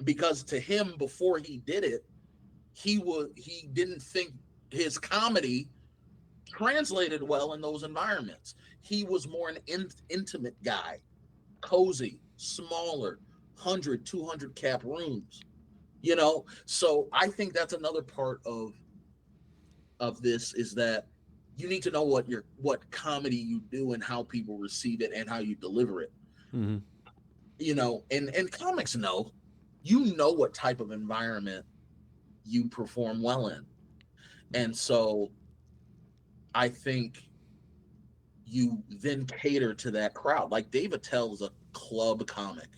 because to him, before he did it, he didn't think his comedy translated well in those environments. He was more an intimate guy, cozy, smaller, 100, 200 cap rooms, you know? So I think that's another part of this is that you need to know what comedy you do and how people receive it and how you deliver it. Mm-hmm. You know, and comics know, you know what type of environment you perform well in. And so I think you then cater to that crowd. Like Dave Attell is a club comic.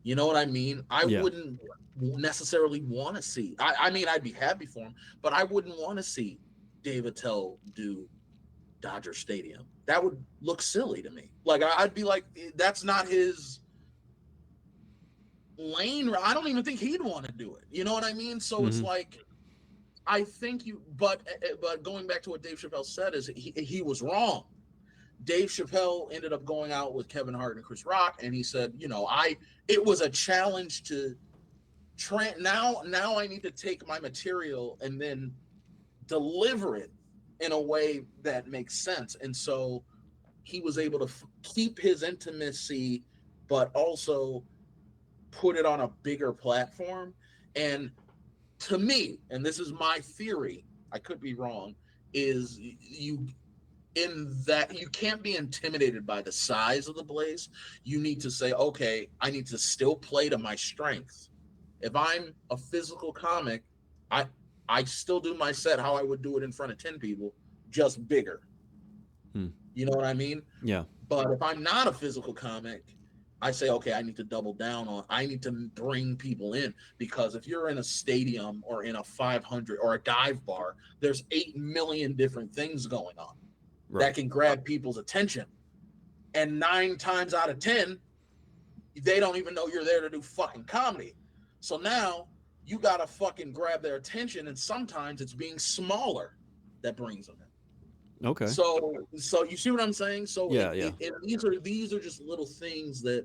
You know what I mean? I Yeah. wouldn't necessarily want to see. I mean, I'd be happy for him, but I wouldn't want to see Dave Attell do Dodger Stadium. That would look silly to me. Like I'd be like, that's not his lane. I don't even think he'd want to do it. You know what I mean? So it's Mm-hmm. like I think but going back to what Dave Chappelle said is he was wrong. Dave Chappelle ended up going out with Kevin Hart and Chris Rock, and he said, you know, it was a challenge to Now I need to take my material and then deliver it in a way that makes sense. And so he was able to keep his intimacy, but also put it on a bigger platform. And to me, and this is my theory, I could be wrong, is you in that you can't be intimidated by the size of the place. You need to say, okay, I need to still play to my strengths. If I'm a physical comic, I I still do my set how I would do it in front of 10 people, just bigger. Hmm. You know what I mean? Yeah. But if I'm not a physical comic, I say, okay, I need to double down I need to bring people in, because if you're in a stadium or in a 500 or a dive bar, there's 8 million different things going on that Right. can grab people's attention. And 9 times out of 10, they don't even know you're there to do fucking comedy. So now you got to fucking grab their attention. And sometimes it's being smaller that brings them in. Okay. So you see what I'm saying? So Yeah. Yeah. these are just little things that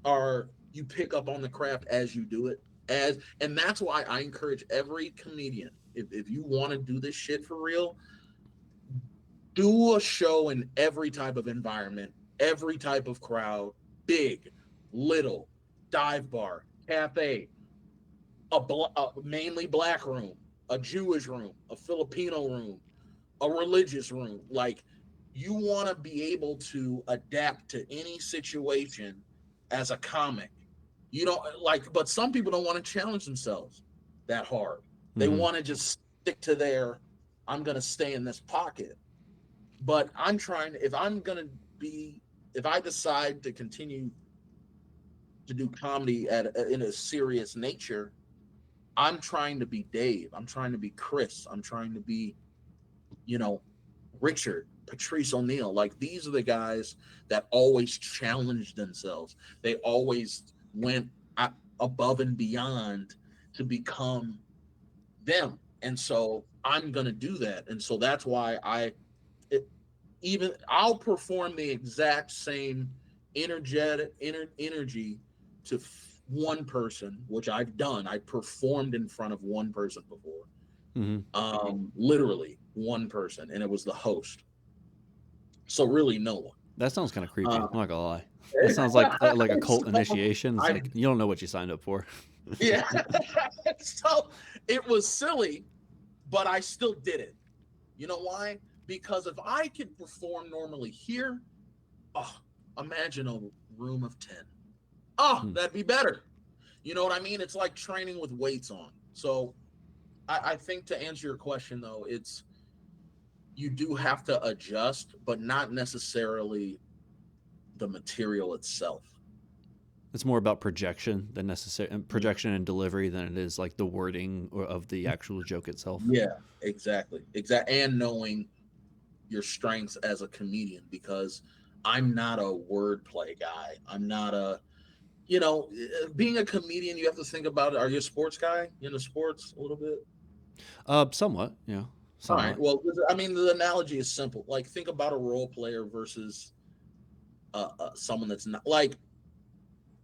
are you pick up on the craft as you do it. And that's why I encourage every comedian, if you want to do this shit for real, do a show in every type of environment, every type of crowd, big, little, dive bar, cafe, a mainly black room, a Jewish room, a Filipino room, a religious room. Like, you want to be able to adapt to any situation as a comic. You don't like, but some people don't want to challenge themselves that hard. They Mm-hmm. want to just stick to their, I'm going to stay in this pocket. But I'm trying, if I decide to continue to do comedy in a serious nature, I'm trying to be Dave. I'm trying to be Chris. I'm trying to be, you know, Richard, Patrice O'Neill. Like, these are the guys that always challenged themselves. They always went above and beyond to become them. And so I'm going to do that. And so that's why it, even I'll perform the exact same energy to one person, which I've done. I performed in front of one person before, Mm-hmm. literally one person, and it was the host. So really, no one. That sounds kind of creepy. Uh, I'm not gonna lie. That sounds like a cult so initiation. It's I like you don't know what you signed up for. yeah, so it was silly, but I still did it. You know why? Because if I could perform normally here, oh, imagine a room of 10. Oh, Hmm. that'd be better. You know what I mean? It's like training with weights on. So I think, to answer your question though, it's, you do have to adjust, but not necessarily the material itself. It's more about projection than necessary Yeah, projection and delivery than it is like the wording of the actual joke itself. yeah, exactly. And knowing your strengths as a comedian, because I'm not a wordplay guy. I'm not a, being a comedian, you have to think about it. Are you a sports guy? You into sports a little bit? Somewhat. Yeah. All right. Somewhat. Well, I mean, the analogy is simple. Like, think about a role player versus someone that's not like.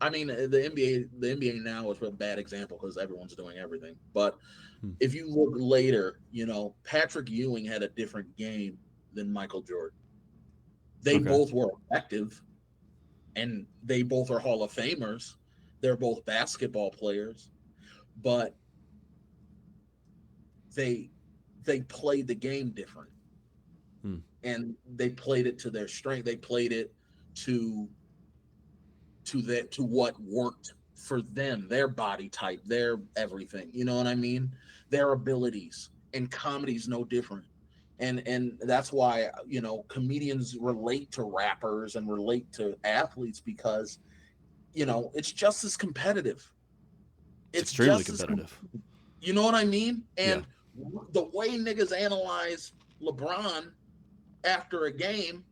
I mean, the NBA now is a bad example because everyone's doing everything. But Hmm. if you look later, Patrick Ewing had a different game than Michael Jordan. They Okay. both were effective, and they both are Hall of Famers. They're both basketball players, but they they played the game different, Hmm. and they played it to their strength. They played it to to what worked for them, their body type, their everything. You know what I mean? Their abilities. And comedy's no different. And that's why, comedians relate to rappers and relate to athletes, because it's just as competitive. It's It's extremely just as competitive. you know what I mean? Yeah. And the way niggas analyze LeBron after a game,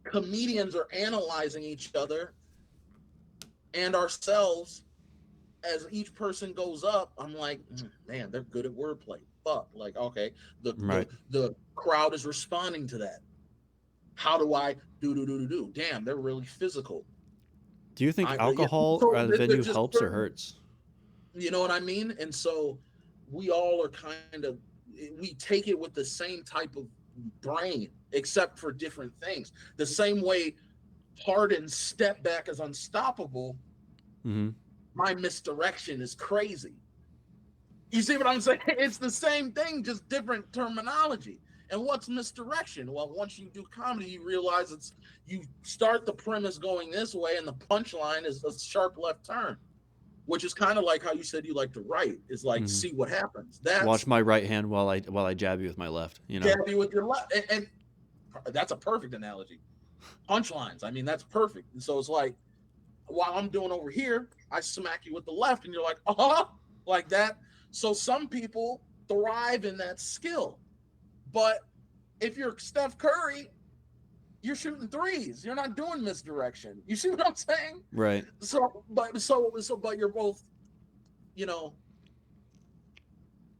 comedians are analyzing each other and ourselves as each person goes up. I'm like, man, they're good at wordplay. Fuck, like, okay, Right. the crowd is responding to that. How do I do? Damn, they're really physical. Do you think I alcohol so at a they're venue just helps or certain. hurts? You know what I mean? And so we all are kind of, we take it with the same type of brain, except for different things. The same way Harden's step back is unstoppable, Mm-hmm. my misdirection is crazy. You see what I'm saying? It's the same thing, just different terminology. And what's misdirection? Well, once you do comedy, you realize it's, you start the premise going this way, and the punchline is a sharp left turn, which is kind of like how you said you like to write. Is like Mm-hmm. see what happens. Watch That's my right hand while I jab you with my left. You know. jab you with your left, and that's a perfect analogy. Punchlines. I mean, that's perfect. And so it's like while I'm doing over here, I smack you with the left, and you're like, like that. So some people thrive in that skill. But if you're Steph Curry, you're shooting threes. You're not doing misdirection. You see what I'm saying? Right. But you're both, you know,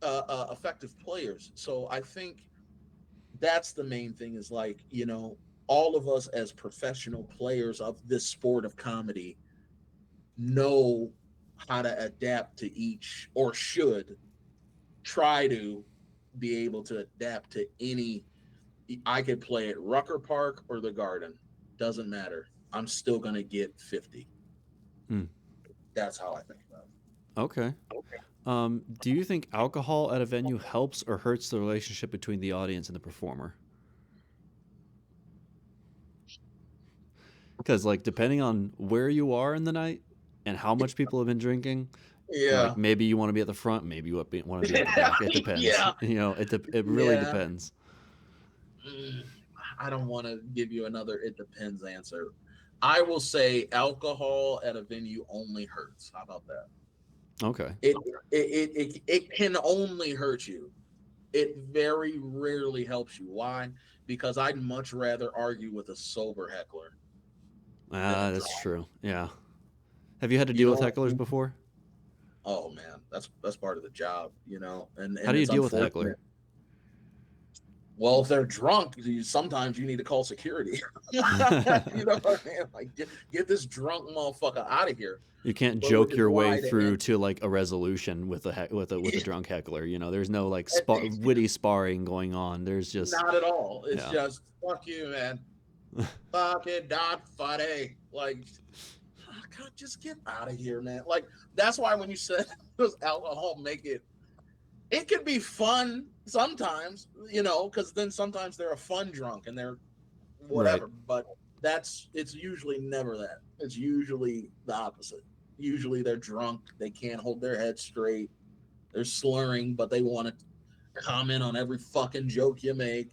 effective players. So I think that's the main thing. Is like, all of us as professional players of this sport of comedy know how to adapt to each, or should try to be able to adapt to any. I could play at Rucker Park or the Garden. Doesn't matter. I'm still gonna get 50. Mm. That's how I think about Okay. it. Okay. Do you think alcohol at a venue helps or hurts the relationship between the audience and the performer? Because, like, depending on where you are in the night and how much people have been drinking, Yeah. like, maybe you want to be at the front, maybe you want to be at the back. It depends. Yeah. It really Yeah. depends. Mm, I don't want to give you another it depends answer. I will say alcohol at a venue only hurts. How about that? Okay. It can only hurt you. It very rarely helps you. Why? Because I'd much rather argue with a sober heckler than a That's drunk. true. Yeah. Have you had to You deal know with what I hecklers mean? before? Oh man, that's part of the job, and How do you it's deal with a heckler? unfortunate. Well, if they're drunk, sometimes you need to call security. You know what I mean? Like get this drunk motherfucker out of here. You can't But which joke is your way why the through to like a resolution with with a drunk heckler. There's no like witty sparring going on. There's just not at all. It's yeah. just fuck you, man. Fuck it, not funny. Like, God, just get out of here, man. Like that's why when you said does alcohol make it, it can be fun sometimes, because then sometimes they're a fun drunk and they're Right. whatever. But it's usually never that. It's usually the opposite. Usually they're drunk, they can't hold their head straight, they're slurring, but they want to comment on every fucking joke you make.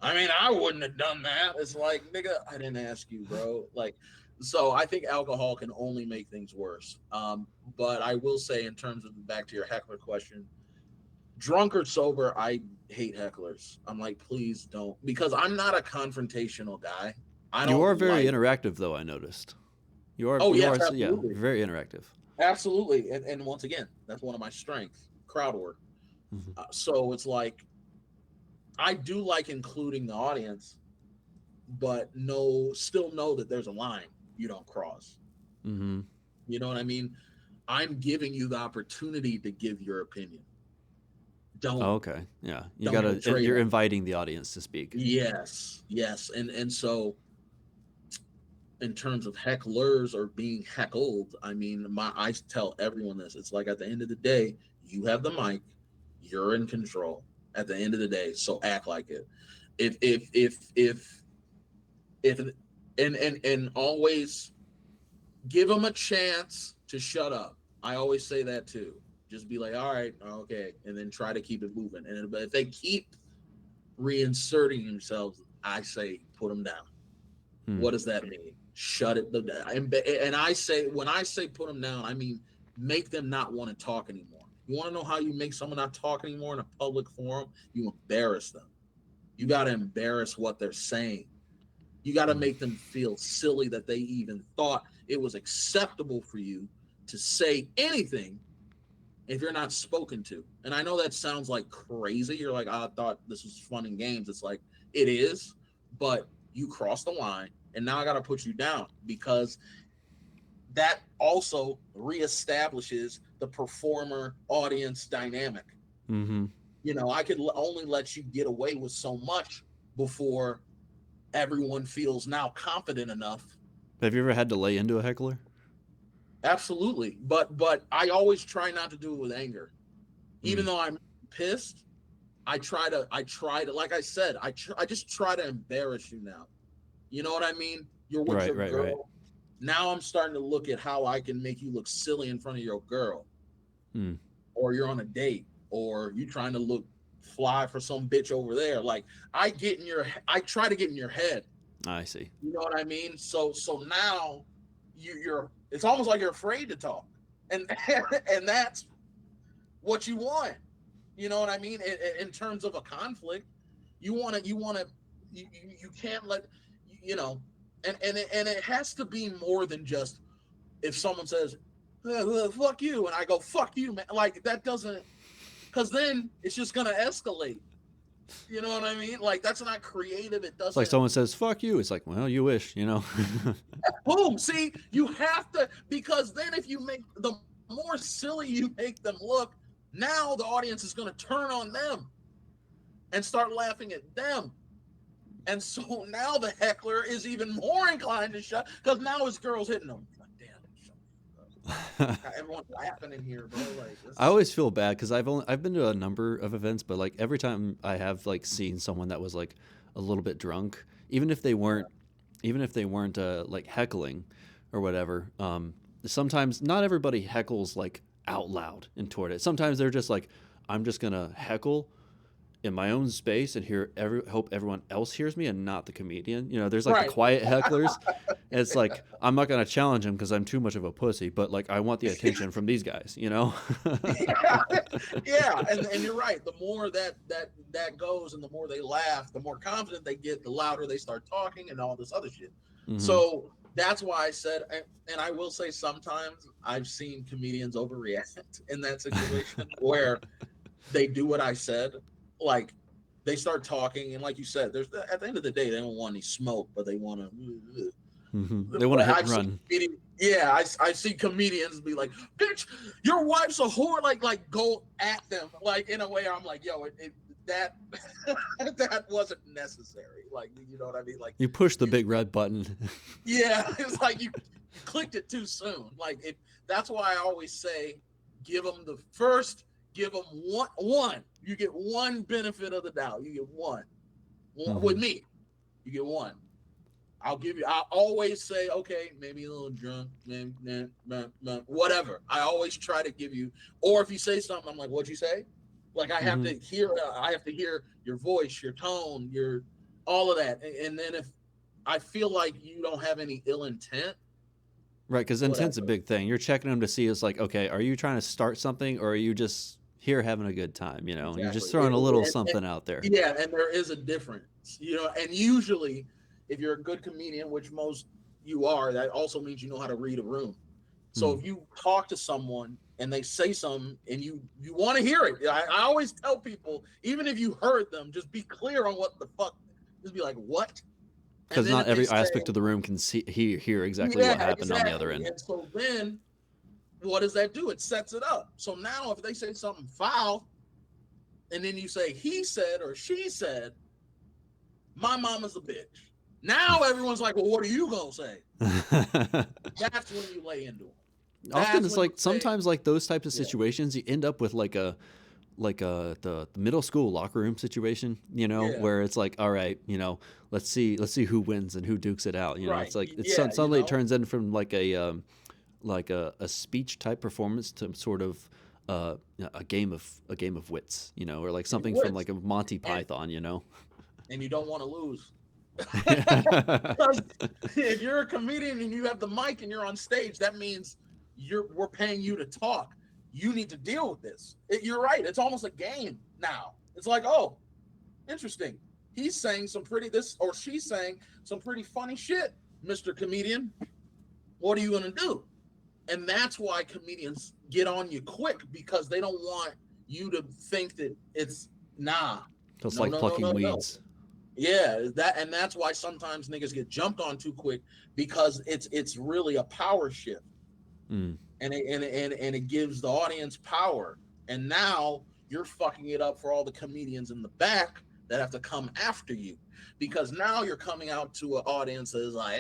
I mean, I wouldn't have done that. It's like, nigga, I didn't ask you, bro. Like, so I think alcohol can only make things worse. But I will say, in terms of back to your heckler question, drunk or sober, I hate hecklers. I'm like, please don't, because I'm not a confrontational guy. I You don't are very like. interactive, though. I noticed. Oh You yes, are yeah, absolutely, very interactive. absolutely, and once again, that's one of my strengths, crowd work. Hmm. So it's like I do like including the audience, but still know that there's a line you don't cross. Hmm. You know what I mean? I'm giving you the opportunity to give your opinion. Oh, Don't okay. Yeah. don't betray You're that. inviting the audience to speak. Yes, yes, and so in terms of hecklers or being heckled, I mean, I tell everyone this. It's like at the end of the day, you have the mic, you're in control. At the end of the day, so act like it. If and always give them a chance to shut up. I always say that too. Just be like, all right, okay, and then try to keep it moving. And if they keep reinserting themselves, I say put them down. Hmm. What does that mean? Shut it down. And I say, when I say put them down, I mean make them not want to talk anymore. You want to know how you make someone not talk anymore in a public forum? You embarrass them. You got to embarrass what they're saying. You got to Hmm. make them feel silly that they even thought it was acceptable for you to say anything if you're not spoken to. And I know that sounds like crazy. You're like, oh, I thought this was fun and games. It's like, it is, but you crossed the line and now I got to put you down, because that also reestablishes the performer audience dynamic. Mm-hmm. I could only let you get away with so much before everyone feels now confident enough. Have you ever had to lay into a heckler? Absolutely. But I always try not to do it with anger. Even Mm. though I'm pissed, I try to like I said, I just try to embarrass you now. You know what I mean? You're with Right, your right, right. girl. Now I'm starting to look at how I can make you look silly in front of your girl, Mm. or you're on a date, or you trying to look fly for some bitch over there. Like I try to get in your head. I see. You know what I mean? So now you're it's almost like you're afraid to talk, and and that's what you want. You know what I mean? In terms of a conflict, you can't let you know, and it has to be more than just if someone says fuck you and I go fuck you, man. Like that doesn't, because then it's just gonna escalate. You know what I mean? Like that's not creative. It It's like doesn't. someone says "fuck you." It's like, well, you wish, you know. Boom. See, you have to, because then if you make the more silly you make them look, now the audience is going to turn on them and start laughing at them. And so now the heckler is even more inclined to shut, because now his girl's hitting him. Like, damn, everyone's laughing in here, bro. Like, I always feel bad because I've been to a number of events, but like every time I have like seen someone that was like a little bit drunk, even if they weren't, like heckling or whatever. Sometimes not everybody heckles like out loud and toward it. Sometimes they're just like, I'm just gonna heckle in my own space and hope everyone else hears me and not the comedian. You know, there's like the right. quiet hecklers. And it's like I'm not gonna challenge him because I'm too much of a pussy, but like I want the attention from these guys. You know. Yeah, yeah, and you're right. The more that goes, and the more they laugh, the more confident they get, the louder they start talking, and all this other shit. Mm-hmm. So that's why I said, and I will say, sometimes I've seen comedians overreact in that situation where they do what I said, like they start talking, and like you said, there's at the end of the day, they don't want any smoke, but they want to. Mm-hmm. They want to hit and I've seen run. yeah, I see comedians be like, "Bitch, your wife's a whore," like go at them, like in a way. I'm like, yo, that that wasn't necessary. Like, you know what I mean? Like, You push the big red button. yeah, it's like you clicked it too soon. Like it. That's why I always say, give them the first. Give them one. You get one benefit of the doubt. You get one. With Mm-hmm. me. You get one. I'll always say, okay, maybe a little drunk, whatever. I always try to give you, or if you say something, I'm like, what'd you say? Like Mm-hmm. I have to hear your voice, your tone, your all of that. And then if I feel like you don't have any ill intent, Right, because intent's a whatever. big thing. You're checking them to see, it's like, okay, are you trying to start something or are you just here having a good time? You know, you're Exactly. just throwing a little something out there. Yeah, and there is a difference, and usually if you're a good comedian, which most you are, that also means you know how to read a room. So Hmm. if you talk to someone and they say something and you want to hear it, I always tell people, even if you heard them, just be clear on what the fuck. Just be like, what? And Because then not if they every say, aspect of the room can hear exactly what yeah, happened on the other exactly. end. And so then what does that do? It sets it up. So now if they say something foul, and then you say he said or she said, my mama's a bitch. Now everyone's like, well, what are you gonna say? That's when you lay into them. Often That's it's when you like say, sometimes like those types of yeah, situations you end up with like the middle school locker room situation, you know, yeah, where it's like, all right, you know, let's see who wins and who dukes it out. You know, right, it's like it's yeah, suddenly it turns in from like a speech type performance to sort of a game of wits, you know, or like it something from wins, like a Monty and Python, you know. you don't want to lose. Because if you're a comedian and you have the mic and you're on stage, that means we're paying you to talk. You need to deal with this. You're right. It's almost a game now. It's like, oh, interesting. He's saying some pretty this or she's saying some pretty funny shit, Mr. Comedian. What are you gonna do? And that's why comedians get on you quick, because they don't want you to think that it's nah. It's No, like no, no, plucking no, no. weeds. Yeah, that's why sometimes niggas get jumped on too quick, because it's really a power shift. Mm. and it gives the audience power. And now you're fucking it up for all the comedians in the back that have to come after you, because now you're coming out to an audience that is like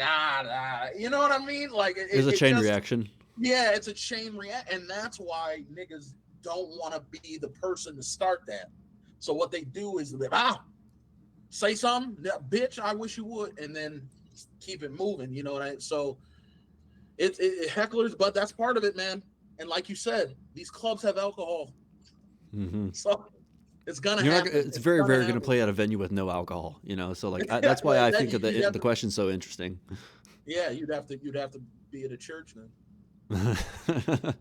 you know what I mean? Like There's a it chain just reaction. yeah, it's a chain react, and that's why niggas don't want to be the person to start that. So what they do is they say something, bitch, I wish you would, and then keep it moving. You know what I? So hecklers, but that's part of it, man. And like you said, these clubs have alcohol, Mm-hmm. so it's gonna You're not. happen. It's It's very gonna rare going to happen. play at a venue with no alcohol. So like Yeah, that's why I that think of you'd have the to. question so interesting. Yeah, you'd have to be at a church then.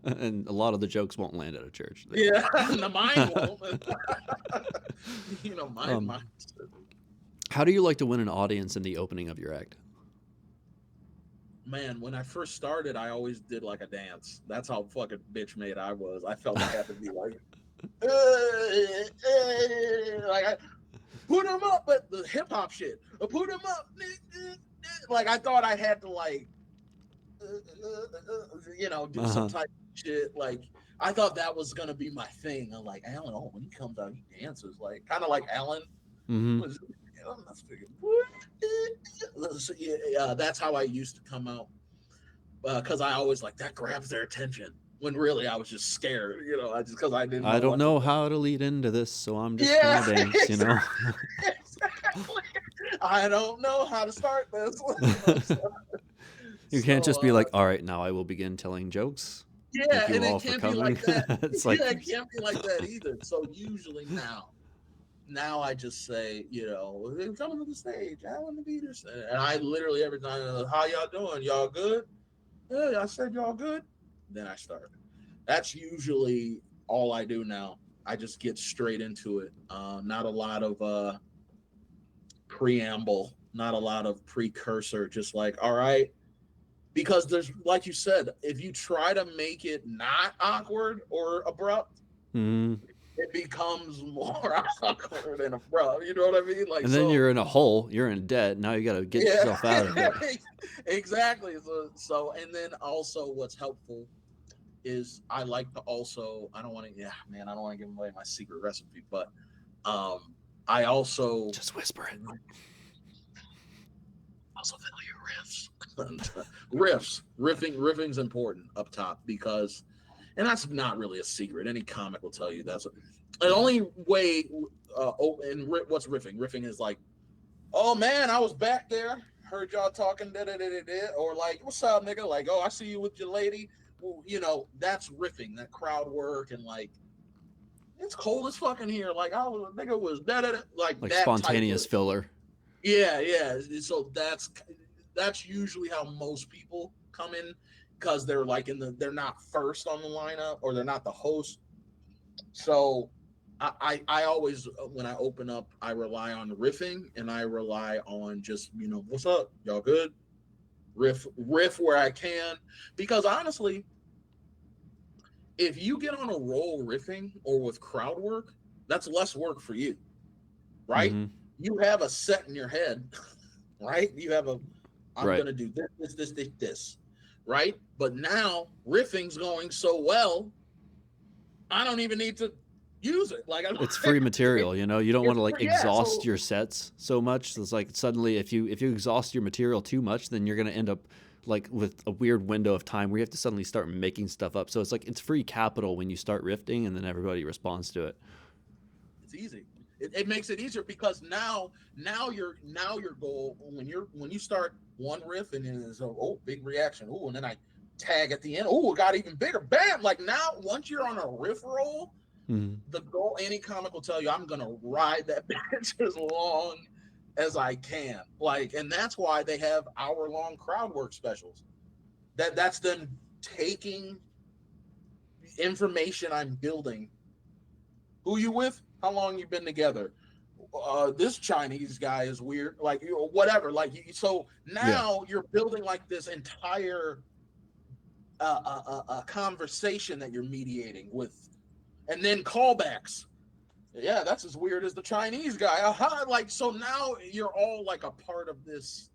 And a lot of the jokes won't land at a church. Yeah, the mine won't. Mine. um, how do you like to win an audience in the opening of your act? Man, when I first started, I always did like a dance. That's how fucking bitch made I was. I felt I had to be like, like I put him up, but the hip hop shit. Put him up, like I thought I had to like, do some Uh-huh. type of shit. Like I thought that was gonna be my thing. I'm like Alan. Oh, when he comes out, he dances like kind of like Alan. Mm-hmm. Was I'm not figuring. So, yeah, that's how I used to come out, because I always like that grabs their attention when really I was just scared, I just because I didn't I know don't what to know do. how to lead into this, so I'm just Yeah, gonna dance. exactly. I don't know how to start this. You can't just So be like, all right, now I will begin telling jokes. Thank yeah, you and it all for can't be coming. like that. It's like, Yeah, it can't be like that either. So usually now I just say, coming to the stage, Alan the Peterson, and I literally every time, how y'all doing? Y'all good? Yeah, I said y'all good. Then I start. That's usually all I do now. I just get straight into it. Not a lot of preamble, not a lot of precursor. Just like, all right, because there's like you said, if you try to make it not awkward or abrupt, mm. it becomes more awkward and abrupt. You know what I mean? Like And then so. you're in a hole. You're in debt. Now you got to get Yeah, yourself out of it. exactly. So, and then also what's helpful is I like to also, I don't want to, yeah, man, I don't want to give away my secret recipe, but I also Just whisper it. value riffs. Riffing's important up top because, and that's not really a secret. Any comic will tell you that's the only way. And what's riffing? Riffing is like, oh man, I was back there, heard y'all talking, or like, what's up, nigga? Like, oh, I see you with your lady. Well, that's riffing, that crowd work, and like, it's cold as fucking here. Like, I was, nigga was like Like that type spontaneous of, filler. yeah. So that's usually how most people come in, because they're like they're not first on the lineup or they're not the host. So I always, when I open up, I rely on riffing, and I rely on just, what's up, y'all good? Riff where I can, because honestly, if you get on a roll riffing or with crowd work, that's less work for you, right? Mm-hmm. You have a set in your head, right? You have I'm Right. gonna do this, right? But now riffing's going so well, I don't even need to use it. Like It's free material. You don't want to like yeah. exhaust So your sets so much. So it's like suddenly, if you exhaust your material too much, then you're gonna end up like with a weird window of time where you have to suddenly start making stuff up. So it's like it's free capital when you start rifting, and then everybody responds to it. it's easy. It makes it easier because now your goal, when you start one riff and then it's big reaction, and then I tag at the end, it got even bigger, bam, like now once you're on a riff roll, Mm-hmm. the goal, any comic will tell you, I'm gonna ride that bitch as long as I can, like, and that's why they have hour-long crowd work specials. That's them taking information I'm building. Who you with? How long you been together? This Chinese guy is weird, like, whatever. Like, so Yeah. now you're building like this entire conversation that you're mediating with, and then callbacks. Yeah, that's as weird as the Chinese guy. Like, so now you're all like a part of this.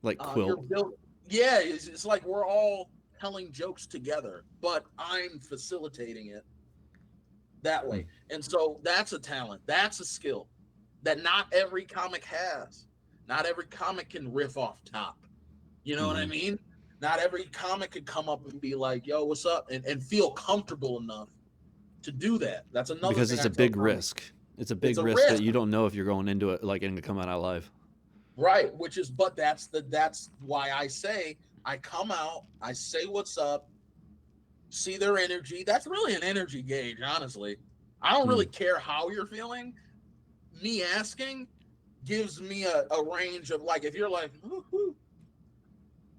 Like You're quilt. building. Yeah, it's like we're all telling jokes together, but I'm facilitating it that Hmm. way. And so that's a talent. That's a skill that not every comic has. Not every comic can riff off top. You know what I Hmm. mean? Not every comic could come up and be like, yo, what's up? And feel comfortable enough to do that. That's another Because thing it's I a tell big comics. risk. It's a It's big a risk that risk, you don't know if you're going into it like and come out alive. right? Which is, but that's why I say I come out, I say what's up, see their energy. That's really an energy gauge, honestly. I don't Hmm. really care how you're feeling. Me asking gives me a range of, like, if you're like, "Woo-hoo,"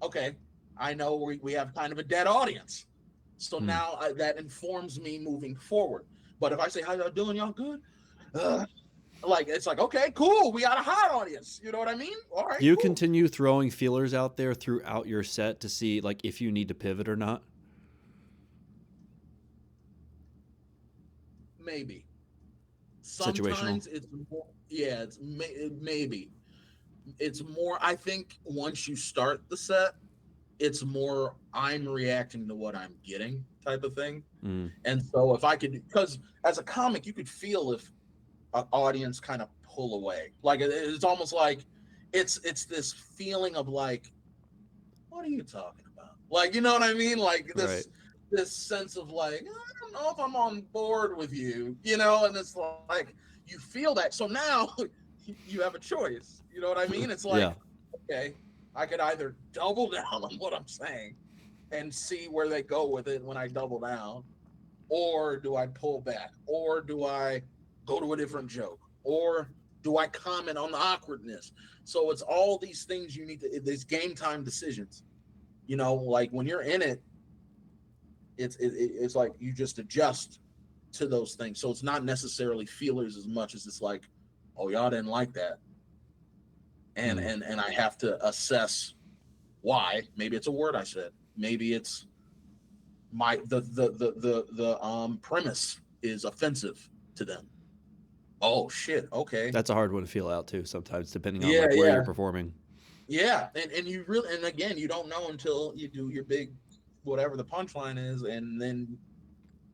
okay, I know we have kind of a dead audience. So Hmm. now that informs me moving forward. But if I say, how y'all doing? Y'all good? Uh, like, it's like, okay, cool. We got a hot audience. You know what I mean? All Do right, you cool. continue throwing feelers out there throughout your set to see like if you need to pivot or not? Maybe. Situational. Sometimes it's more, yeah, maybe. It's more, I think once you start the set, it's more I'm reacting to what I'm getting type of thing. Mm. And so if I could, because as a comic, you could feel if an audience kind of pull away. Like it's almost like it's this feeling of like, what are you talking about? Like, you know what I mean? Like Right. this sense of like, I don't know if I'm on board with you, you know, and it's like you feel that. So now you have a choice. You know what I mean? It's like, Yeah. okay, I could either double down on what I'm saying and see where they go with it when I double down, or do I pull back, or do I go to a different joke, or do I comment on the awkwardness? So it's all these things you need to, these game time decisions. You know, like when you're in it, it's like you just adjust to those things. So it's not necessarily feelers as much as it's like, oh, y'all didn't like that, Mm. and I have to assess why. Maybe it's a word I said. Maybe it's my the premise is offensive to them. Oh shit. Okay. That's a hard one to feel out too sometimes, depending on Yeah, like where you're yeah, performing. yeah. And you really, and again, you don't know until you do your big whatever the punchline is, and then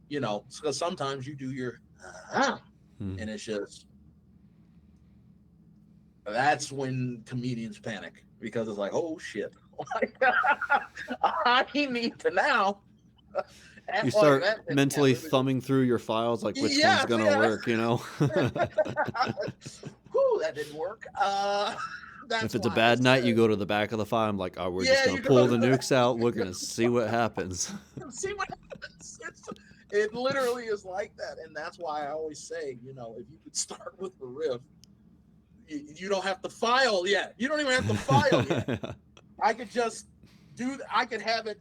because sometimes you do your Mm. and it's just that's when comedians panic because it's like, oh shit, I need to now You act like start that didn't mentally happen. thumbing through your files, like which one's Yes, gonna yeah. work, you know? Whew, that didn't work. If That's it's a why I bad night, you said, go to the back of the file. I'm like, oh, we're just yeah, gonna you go pull to the that. nukes out. We're gonna see what happens. See what happens. It literally is like that, and that's why I always say, if you could start with the riff, you don't have to file yet. You don't even have to file yet. I could just I could have it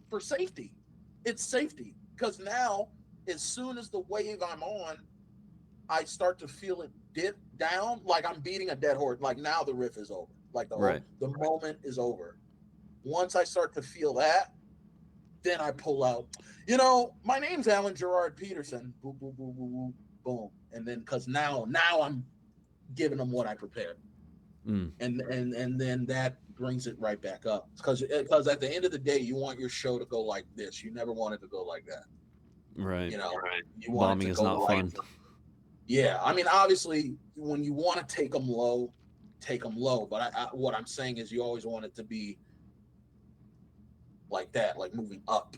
for safety. It's safety because now, as soon as the wave I'm on, I start to feel it dip down, like I'm beating a dead horse. Like now the riff is over. Like Right. the moment is over. Once I start to feel that, then I pull out. My name's Alan Gerard Peterson. Boom, boom, boom, boom, boom, boom. And then because now I'm giving them what I prepared, Mm. and then that brings it right back up. Because at the end of the day, you want your show to go like this. You never want it to go like that. Right. You know, you want it Bombing to is go not like, fun. yeah. I mean, obviously, when you want to take them low, take them low. But what I'm saying is, you always want it to be like that, like moving up.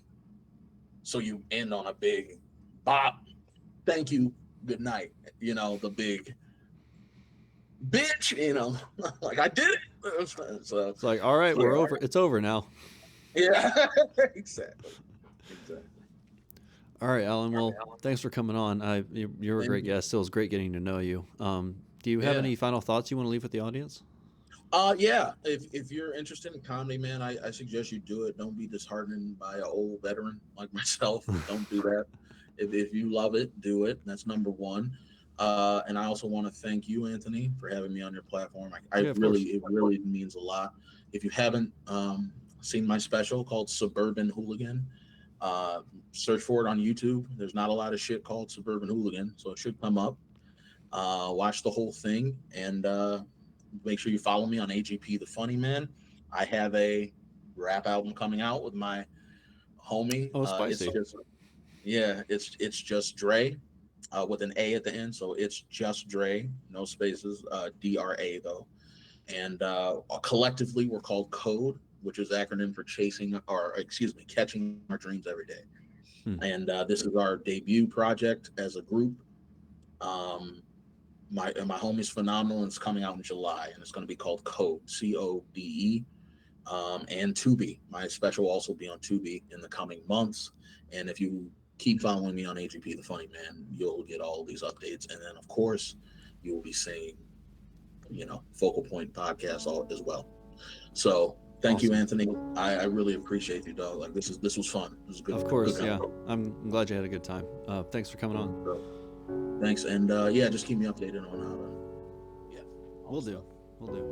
So you end on a big bop. Thank you. Good night. The big bitch. Like I did it. So, It's like, all right, yeah, we're over. It's over now. yeah, exactly, exactly. All right, Alan. Well, thanks for coming on. You're a Thank great you. guest. It was great getting to know you. Do you have Yeah. any final thoughts you want to leave with the audience? Yeah. If you're interested in comedy, man, I suggest you do it. Don't be disheartened by an old veteran like myself. Don't do that. If you love it, do it. That's number one. And I also want to thank you, Anthony, for having me on your platform. Yeah, of course. It really means a lot. If you haven't seen my special called Suburban Hooligan, uh, search for it on YouTube. There's not a lot of shit called Suburban Hooligan, so it should come up. Watch the whole thing, and make sure you follow me on AGP The Funny Man. I have a rap album coming out with my Homie. Oh, It's spicy. just yeah, it's just Dre, with an A at the end, so it's just Dre, no spaces, DRA though. And collectively, we're called Code, which is acronym for chasing, or excuse me, catching our dreams every day. Hmm. And this is our debut project as a group. Um, my homie's phenomenal, and it's coming out in July, and it's going to be called Code, Code. And Tubi. My special will also be on Tubi in the coming months. And if you keep following me on AGP The Funny Man, you'll get all these updates. And then, of course, you will be seeing, Focal Point podcast all as well. So thank you, Awesome. Anthony. I really appreciate you, dog. Like this was fun. This was good. Of Good course, yeah. convo. I'm glad you had a good time. Thanks for coming on. So, thanks, and yeah, just keep me updated on how to, yeah, all We'll the do. stuff. We'll do.